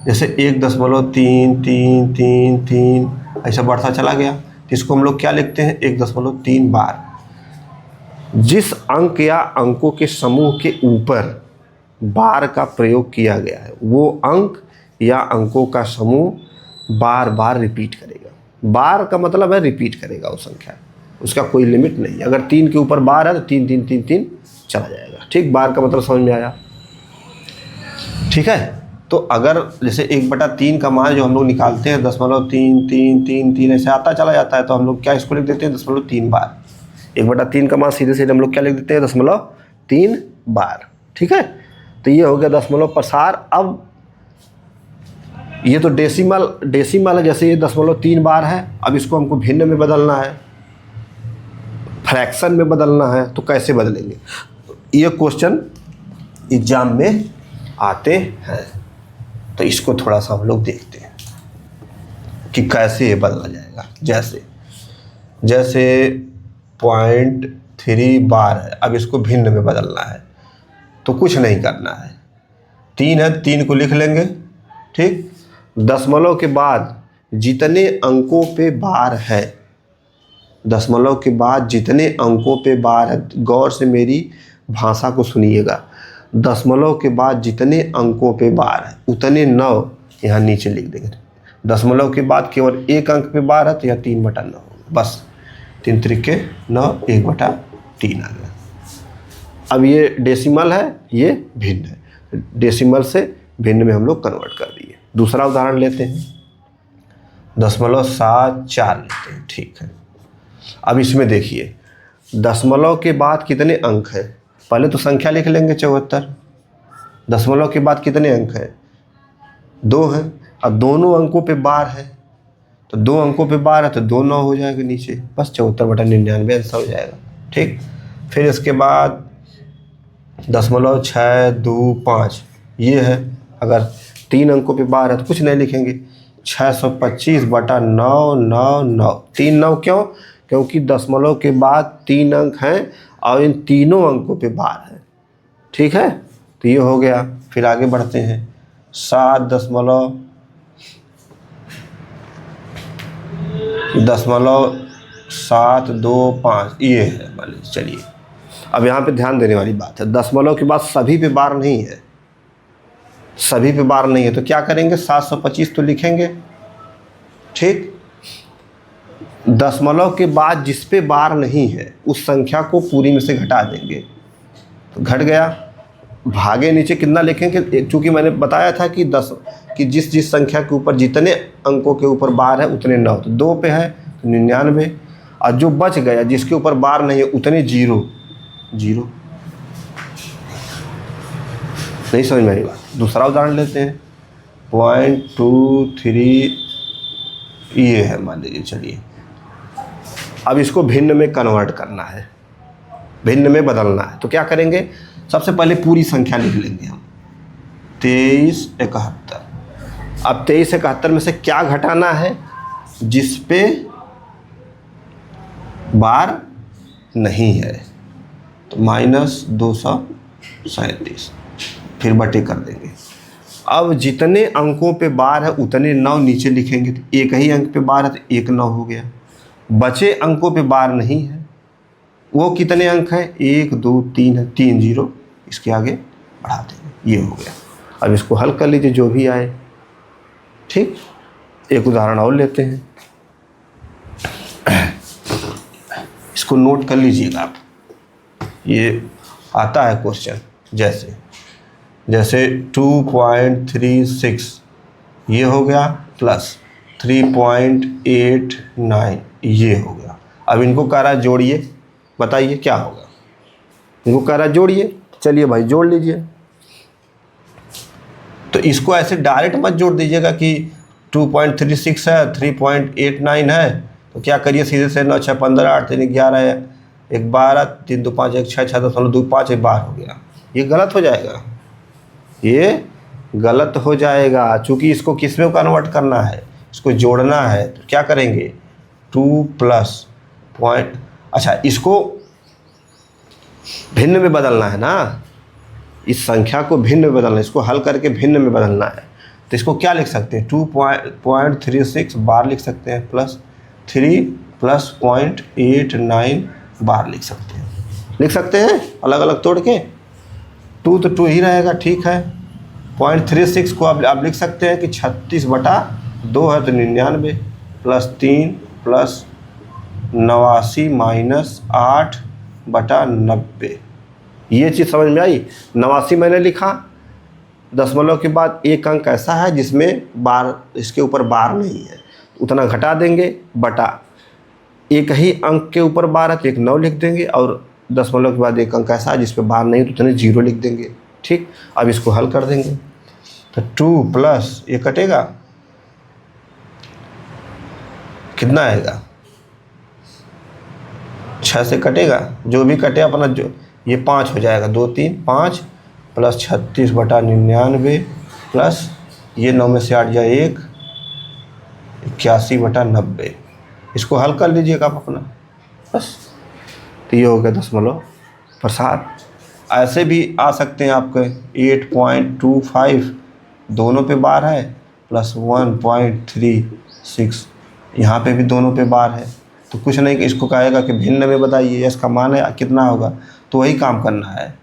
जैसे 1.333 ऐसा बढ़ता चला गया, तो इसको हम लोग क्या लिखते हैं? 1.3 बार। जिस अंक या अंकों के समूह के ऊपर बार का प्रयोग किया गया है वो अंक या अंकों का समूह बार बार रिपीट करेगा। बार का मतलब है रिपीट करेगा वो संख्या, उसका कोई लिमिट नहीं। अगर 3 के ऊपर बार है तो 3 3 3 3 चला जाएगा, ठीक। बार का मतलब समझ में आया, ठीक है। तो अगर जैसे 1/3 का मान जो हम लोग निकालते हैं 0.33333 ऐसे आता चला जाता है, तो हम लोग क्या इसको लिख देते हैं 0.3 बार। 1/3 का मान सीधे सीधे हम लोग क्या लिख देते हैं 0.3 बार, ठीक है। तो ये हो गया दशमलव प्रसार। अब ये तो डेसिमल है, जैसे ये 0.3 बार है, अब इसको हमको भिन्न में बदलना है, फ्रैक्शन में बदलना है, तो कैसे बदलेंगे? ये क्वेश्चन एग्जाम में आते हैं, तो इसको थोड़ा सा हम लोग देखते हैं कि कैसे ये बदला जाएगा। जैसे 0.3 बार है, अब इसको भिन्न में बदलना है, तो कुछ नहीं करना है। 3 है, 3 को लिख लेंगे, ठीक। दशमलव के बाद जितने अंकों पे बार है, दशमलव के बाद जितने अंकों पे बार है, गौर से मेरी भाषा को सुनिएगा। दशमलव के बाद जितने अंकों पे बार है उतने 9 यहाँ नीचे लिख देंगे। दशमलव के बाद केवल एक अंक पे बार है तो यह 3/9 होगा, बस 3 त्रिके 9, 1/3 आ गया। अब ये डेसिमल है, ये भिन्न है, डेसिमल से भिन्न में हम लोग कन्वर्ट कर दिए। दूसरा उदाहरण लेते हैं, 0.74 लेते हैं, ठीक है। अब इसमें देखिए दशमलव के बाद कितने अंक है, पहले तो संख्या लिख लेंगे 74। दशमलव के बाद कितने अंक है, 2 है। अब दोनों अंकों पे बार है, तो 2 अंकों पे बार है तो 2 9 हो जाएगा नीचे, बस 74/99 आंसर हो जाएगा। ठीक, फिर इसके बाद 0.625 ये है। अगर 3 अंकों पे बार है तो कुछ नहीं लिखेंगे, 625/999। 3 9 क्यों, क्योंकि दशमलव के बाद 3 अंक हैं और इन तीनों अंकों पे बार है। ठीक है, तो ये हो गया। फिर आगे बढ़ते हैं, 7.725 ये है। चलिए अब यहाँ पे ध्यान देने वाली बात है, दशमलव के बाद सभी पे बार नहीं है, सभी पे बार नहीं है तो क्या करेंगे, 725 तो लिखेंगे। ठीक, दशमलव के बाद जिस पे बार नहीं है उस संख्या को पूरी में से घटा देंगे, तो घट गया। भागे नीचे कितना लिखेंगे, चूँकि मैंने बताया था कि जिस संख्या के ऊपर जितने अंकों के ऊपर बार है उतने 9, तो 2 पे है तो 99, और जो बच गया जिसके ऊपर बार नहीं है उतने 0। नहीं समझ में आई बात। दूसरा उदाहरण लेते हैं, 0.23 ये है मान लीजिए। चलिए अब इसको भिन्न में कन्वर्ट करना है, भिन्न में बदलना है, तो क्या करेंगे, सबसे पहले पूरी संख्या लिख लेंगे हम, 2371। अब 2371 में से क्या घटाना है, जिस पे बार नहीं है, तो -237, फिर बटे कर देंगे। अब जितने अंकों पे बार है उतने 9 नीचे लिखेंगे, तो एक ही अंक पे बार है तो 1 9 हो गया। बचे अंकों पे बार नहीं है, वो कितने अंक है, 1 2 3 है, 3 0, इसके आगे बढ़ा देंगे, ये हो गया। अब इसको हल कर लीजिए जो भी आए। ठीक, एक उदाहरण और लेते हैं, इसको नोट कर लीजिएगा आप, ये आता है क्वेश्चन, जैसे 2.36 ये हो गया प्लस 3.89 ये हो गया। अब इनको कह रहा है जोड़िए, बताइए क्या होगा, इनको कह रहा है जोड़िए। चलिए भाई जोड़ लीजिए। तो इसको ऐसे डायरेक्ट मत जोड़ दीजिएगा कि 2.36 है 3.89 है, तो क्या करिए सीधे से 9 6 15 8 3 11 है, 1 12 3 2 5 1 6 6 2 5 1 12 हो गया। ये गलत हो जाएगा, ये गलत हो जाएगा, चूँकि इसको किस में कन्वर्ट करना है, इसको जोड़ना है। तो क्या करेंगे, 2 प्लस पॉइंट, अच्छा इसको भिन्न में बदलना है ना, इस संख्या को भिन्न में बदलना है, इसको हल करके भिन्न में बदलना है। तो इसको क्या लिख सकते हैं, 2.36 बार लिख सकते हैं, प्लस 3 प्लस 0.89 बार लिख सकते हैं अलग अलग तोड़ के। 2 तो 2 ही रहेगा, ठीक है। 0.36 को आप लिख सकते हैं कि 36/2 है तो 99, प्लस 3 प्लस 89 माइनस 8/90। ये चीज़ समझ में आई। 89 मैंने लिखा, दशमलव के बाद एक अंक ऐसा है जिसमें बार, इसके ऊपर बार नहीं है, उतना घटा देंगे, बटा एक ही अंक के ऊपर बार है तो 1 9 लिख देंगे, और दशमलव के बाद एक अंक ऐसा है जिस पे बार नहीं तो उतने 0 लिख देंगे। ठीक, अब इसको हल कर देंगे, तो 2 प्लस ये कटेगा, कितना आएगा, 6 से कटेगा, जो भी कटे अपना, जो ये 5 हो जाएगा, 2 3 5 प्लस 36/99 प्लस ये 9 में से 8 जाए 1, 81/90। इसको हल कर लीजिएगा आप अपना, बस। तो ये हो गया दशमलव प्रसाद। ऐसे भी आ सकते हैं आपके 8.25 दोनों पे बार है, प्लस 1.36 यहाँ पे भी दोनों पे बार है। तो कुछ नहीं, इसको कहेगा कि भिन्न में बताइए, इसका मान है कितना होगा, तो वही काम करना है,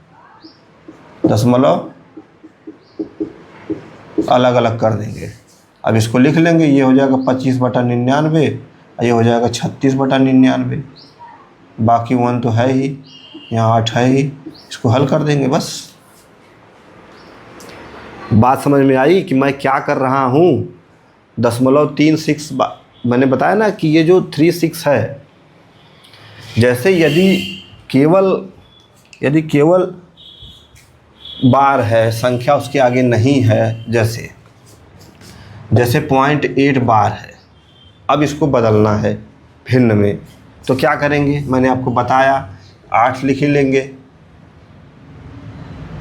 दशमलव अलग अलग कर देंगे। अब इसको लिख लेंगे, ये हो जाएगा 25/99, ये हो जाएगा 36/99, बाकी 1 तो है ही, यहाँ 8 है ही, इसको हल कर देंगे बस। बात समझ में आई कि मैं क्या कर रहा हूँ। 0.36 मैंने बताया ना कि ये जो 36 है, जैसे यदि केवल यदि केवल बार है, संख्या उसके आगे नहीं है, जैसे 0.8 बार है, अब इसको बदलना है भिन्न में, तो क्या करेंगे? मैंने आपको बताया 8 लिख ही लेंगे,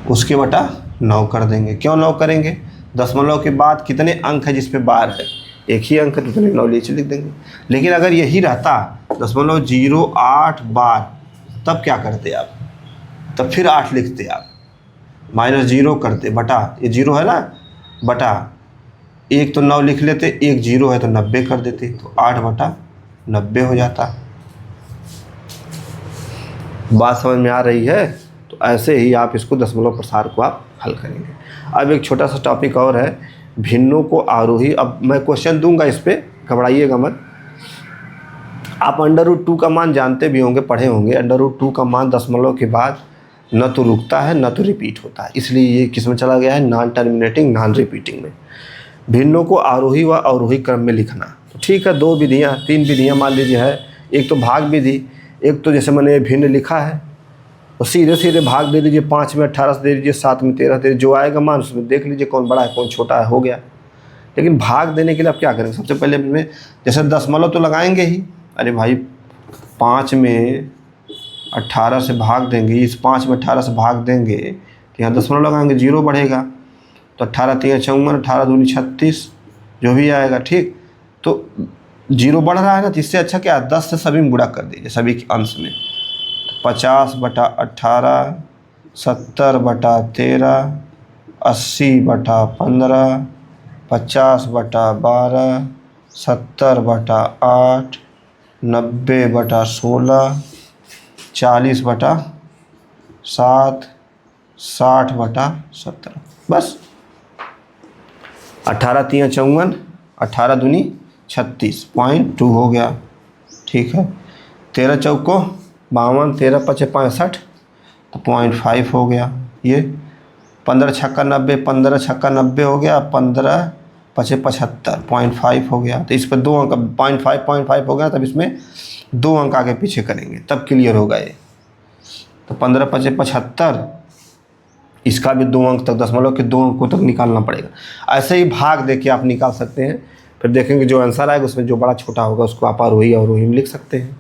उसके बटा 9 कर देंगे। क्यों 9 करेंगे? दशमलव के बाद कितने अंक है जिस पे बार है? एक ही अंक है, तो उतने 9 नीचे लिख देंगे। लेकिन अगर यही रहता 0.08 बार, तब क्या करते आप? तब फिर 8 लिखते आप, -0 करते, बटा ये 0 है ना, बटा एक तो 9 लिख लेते, एक 0 है तो 90 कर देते, तो 8/90 हो जाता। बात समझ में आ रही है? तो ऐसे ही आप इसको दशमलव प्रसार को आप हल करेंगे। अब एक छोटा सा टॉपिक और है, भिन्नों को आरोही। अब मैं क्वेश्चन दूंगा, इस पर घबराइएगा मत। आप √2 का मान जानते भी होंगे, पढ़े होंगे। √2 का मान दशमलव के बाद न तो रुकता है न तो रिपीट होता है, इसलिए ये किस में चला गया है? नॉन टर्मिनेटिंग नॉन रिपीटिंग में। भिन्नों को आरोही व अवरोही क्रम में लिखना, तो ठीक है, 2 विधियाँ 3 विधियाँ मान लीजिए है। एक तो भाग विधि, एक तो जैसे मैंने भिन्न लिखा है तो सीधे सीधे भाग दे दीजिए, 5 में 18 दे दीजिए, 7 में 13 दे दीजिए, जो आएगा मान उसमें देख लीजिए कौन बड़ा है कौन छोटा है, हो गया। लेकिन भाग देने के लिए आप क्या करेंगे? सबसे पहले में जैसे दशमलव तो लगाएंगे ही, अरे भाई 5 में 18 से भाग देंगे, इस 5 में 18 से भाग देंगे तो यहाँ दशमलव लगाएंगे, 0 बढ़ेगा, तो 18 3 54, 18 दूनी 36, जो भी आएगा, ठीक। तो 0 बढ़ रहा है ना, तो इससे अच्छा क्या, 10 से सभी में गुणा कर दीजिए, सभी के अंश में। 50/18, 70/13, 80/15, 50/12, 70/8, 90/16, 40/7, 60/17, बस। 18 3 54, 18 दूनी 36.2 हो गया, ठीक है। 13 चौको 52, 13 पचे 65, तो 0.5 हो गया। ये 15 छक्का 90, 15 छक्का 90 हो गया, 15 पचे 75, 0.5 हो गया। तो इस पर 2 अंक 0.5 हो गया, तब इसमें 2 अंक आगे पीछे करेंगे तब क्लियर होगा ये। तो 15 पचे 75, इसका भी 2 अंक तक, दशमलव के 2 अंकों तक निकालना पड़ेगा। ऐसे ही भाग देके आप निकाल सकते हैं, फिर देखेंगे जो आंसर आएगा उसमें जो बड़ा छोटा होगा उसको आप आरोही अवरोही में लिख सकते हैं,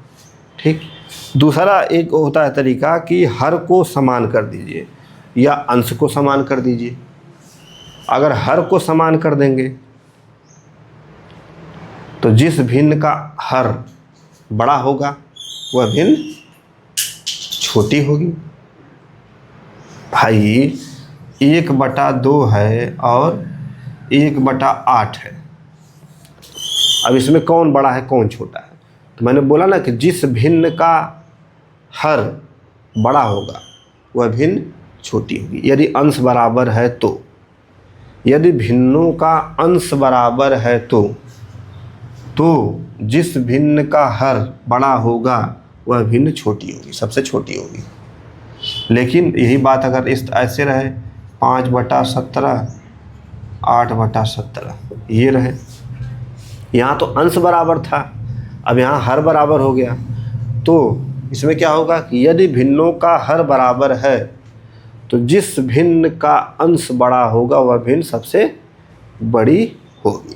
ठीक। दूसरा एक होता है तरीका कि हर को समान कर दीजिए या अंश को समान कर दीजिए। अगर हर को समान कर देंगे तो जिस भिन्न का हर बड़ा होगा वह भिन्न छोटी होगी। भाई 1/2 है और 1/8 है, अब इसमें कौन बड़ा है कौन छोटा है? तो मैंने बोला ना कि जिस भिन्न का हर बड़ा होगा वह भिन्न छोटी होगी। यदि अंश बराबर है तो, यदि भिन्नों का अंश बराबर है तो जिस भिन्न का हर बड़ा होगा वह भिन्न छोटी होगी, सबसे छोटी होगी। लेकिन यही बात अगर इस ऐसे रहे 5/17, 8/17, ये रहे, यहाँ तो अंश बराबर था, अब यहाँ हर बराबर हो गया, तो इसमें क्या होगा कि यदि भिन्नों का हर बराबर है तो जिस भिन्न का अंश बड़ा होगा वह भिन्न सबसे बड़ी होगी।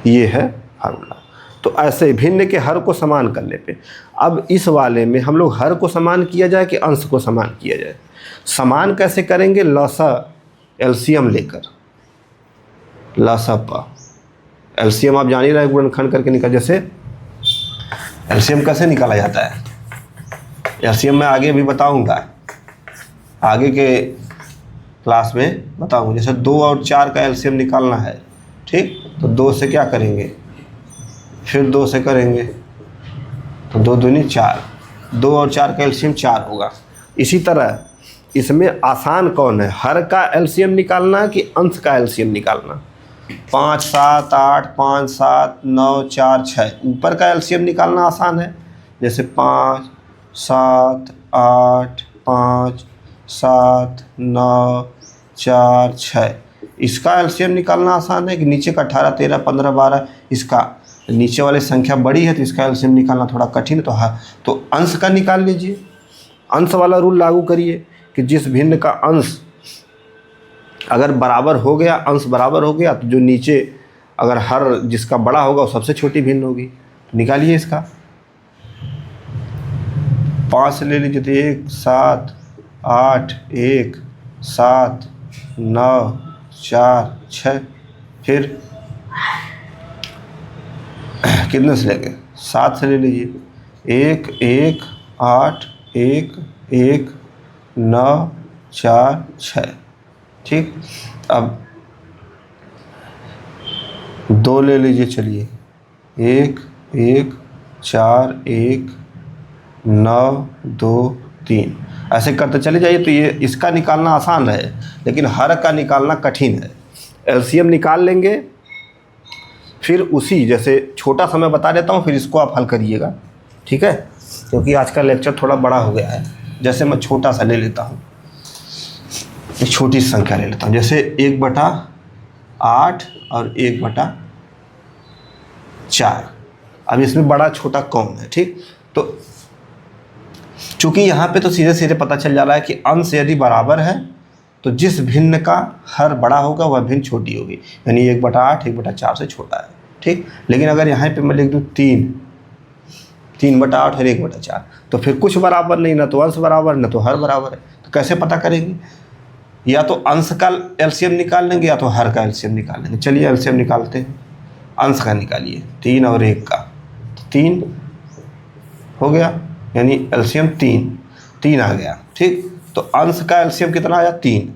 ये है फार्मूला। तो ऐसे भिन्न के हर को समान करने पे, अब इस वाले में हम लोग हर को समान किया जाए कि अंश को समान किया जाए? समान कैसे करेंगे? लसा एलसीएम लेकर, लसा एलसीएम आप जान ही रहे, गुणनखंड करके निकाल। जैसे एलसीएम कैसे निकाला जाता है, एलसीएम मैं आगे भी बताऊंगा, आगे के क्लास में बताऊंगा। जैसे 2 और 4 का एलसीएम निकालना है, ठीक, तो 2 से क्या करेंगे, फिर 2 से करेंगे तो 2 दूनी 4, 2 और 4 का एलसीएम 4 होगा। इसी तरह इसमें आसान कौन है, हर का एलसीएम निकालना कि अंश का एलसीएम निकालना? 5 7 8, 5 7 9 4 6, ऊपर का एलसीएम निकालना आसान है। जैसे 5 7 8 5 7 9 4 6, इसका एलसीएम निकालना आसान है कि नीचे का 18 13 15 12, इसका नीचे वाली संख्या बड़ी है तो इसका एलसीएम निकालना थोड़ा कठिन है, तो अंश का निकाल लीजिए। अंश वाला रूल लागू करिए कि जिस भिन्न का अंश अगर बराबर हो गया, अंश बराबर हो गया, तो जो नीचे अगर हर जिसका बड़ा होगा वो सबसे छोटी भिन्न होगी। तो निकालिए इसका। 5 ले लीजिए तो 1 7 8 1 7 9 4 6, फिर कितने से लेंगे? 7 से ले लीजिए 1 1 8 1 1 9 4 6, ठीक। अब 2 ले लीजिए, चलिए 1 1 4 1 9 2 3, ऐसे करते चले जाइए। तो ये इसका निकालना आसान है, लेकिन हर का निकालना कठिन है। एलसीएम निकाल लेंगे, फिर उसी जैसे छोटा सा मैं बता देता हूँ, फिर इसको आप हल करिएगा, ठीक है, क्योंकि आज का लेक्चर थोड़ा बड़ा हो गया है। जैसे मैं छोटा सा ले लेता हूँ, एक छोटी संख्या ले लेता हूँ, जैसे 1/8 और 1/4। अब इसमें बड़ा छोटा कौन है, ठीक। तो चूंकि यहाँ पे तो सीधे सीधे पता चल जा रहा है कि अंश यदि बराबर है तो जिस भिन्न का हर बड़ा होगा वह भिन्न छोटी होगी, यानी 1/8 1/4 से छोटा है, ठीक। लेकिन अगर यहाँ पे मैं लिख दूँ 3/8 और 1/4, तो फिर कुछ बराबर नहीं, ना तो अंश बराबर ना तो हर बराबर है। तो कैसे पता करेंगे? या तो अंश का एलसीएम निकाल लेंगे या तो हर का एलसीएम निकाल लेंगे। चलिए एलसीएम निकालते हैं। अंश का निकालिए, 3 और 1 का, तो 3 हो गया, यानी एलसीएम 3 आ गया, ठीक। तो अंश का एलसीएम कितना आया? 3।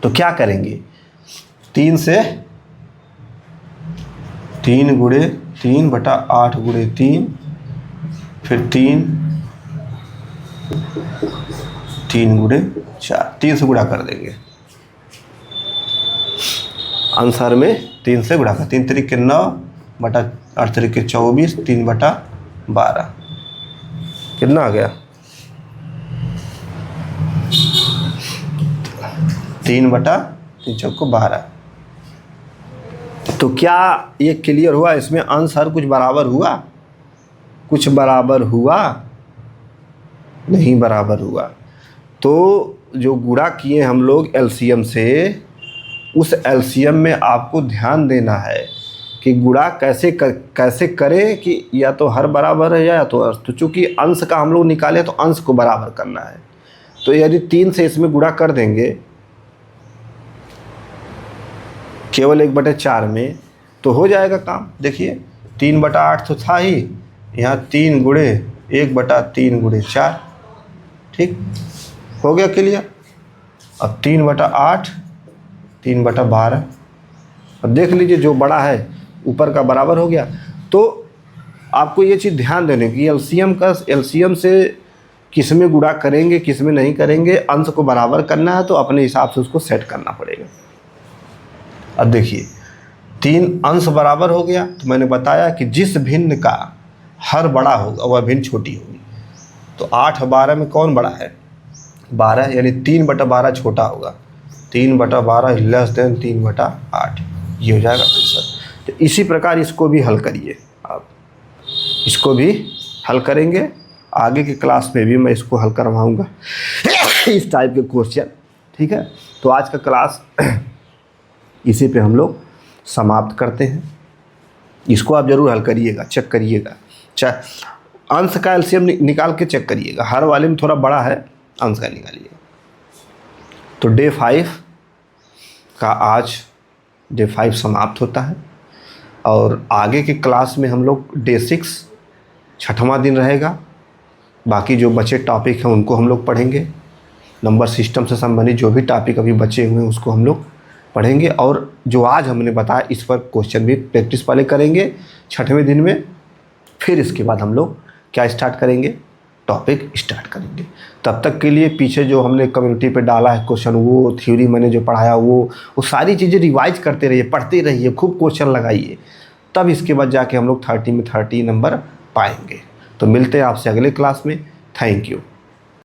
तो क्या करेंगे? 3 से 3 गुणे 3/8 गुणे 3, फिर 3 गुणे 4, 3 से गुणा कर देंगे। आंसर में 3 से गुणा कर, 3 3 के 9 बटा 8 3 के 24, 3/12 कितना आ गया? 3/3 तो क्या ये क्लियर हुआ? इसमें अंश हर कुछ बराबर हुआ? कुछ बराबर हुआ नहीं, बराबर हुआ। तो जो गुणा किए हम लोग एलसीएम से, उस एलसीएम में आपको ध्यान देना है कि गुणा कैसे करें कि या तो हर बराबर है या तो अंश। तो चूँकि अंश का हम लोग निकाले तो अंश को बराबर करना है। तो यदि 3 से इसमें गुणा कर देंगे केवल 1/4 में, तो हो जाएगा काम। देखिए 3/8 तो था ही, यहाँ 3 गुणे 1/3 गुणे 4, ठीक हो गया क्लियर। अब 3/8 3/12, अब देख लीजिए जो बड़ा है ऊपर का बराबर हो गया। तो आपको ये चीज़ ध्यान देने की, एलसीएम से किस में गुणा करेंगे किस में नहीं करेंगे, अंश को बराबर करना है तो अपने हिसाब से उसको सेट करना पड़ेगा। अब देखिए 3 अंश बराबर हो गया, तो मैंने बताया कि जिस भिन्न का हर बड़ा होगा वह भिन्न छोटी होगी। तो 8 12 में कौन बड़ा है? 12, यानी 3/12 छोटा होगा। 3/12 लेस देन 3/8, ये हो जाएगा आंसर। तो इसी प्रकार इसको भी हल करिए आप, इसको भी हल करेंगे। आगे की क्लास में भी मैं इसको हल करवाऊँगा इस टाइप के क्वेश्चन, ठीक है। तो आज का क्लास इसी पे हम लोग समाप्त करते हैं। इसको आप ज़रूर हल करिएगा, चेक करिएगा। अंश का एलसीएम निकाल के चेक करिएगा, हर वाले में थोड़ा बड़ा है, अंश का निकालिएगा। तो डे 5 का आज डे 5 समाप्त होता है, और आगे की क्लास में हम लोग डे 6 छठवां दिन रहेगा। बाकी जो बचे टॉपिक हैं उनको हम लोग पढ़ेंगे। नंबर सिस्टम से संबंधित जो भी टॉपिक अभी बचे हुए हैं उसको हम लोग पढ़ेंगे, और जो आज हमने बताया इस पर क्वेश्चन भी प्रैक्टिस पहले करेंगे 6वें दिन में। फिर इसके बाद हम लोग क्या स्टार्ट करेंगे? टॉपिक स्टार्ट करेंगे। तब तक के लिए पीछे जो हमने कम्युनिटी पे डाला है क्वेश्चन, वो थ्योरी मैंने जो पढ़ाया वो सारी चीज़ें रिवाइज करते रहिए, पढ़ते रहिए, खूब क्वेश्चन लगाइए, तब इसके बाद जाके हम लोग 30 में 30 नंबर पाएंगे। तो मिलते हैं आपसे अगले क्लास में। Thank you.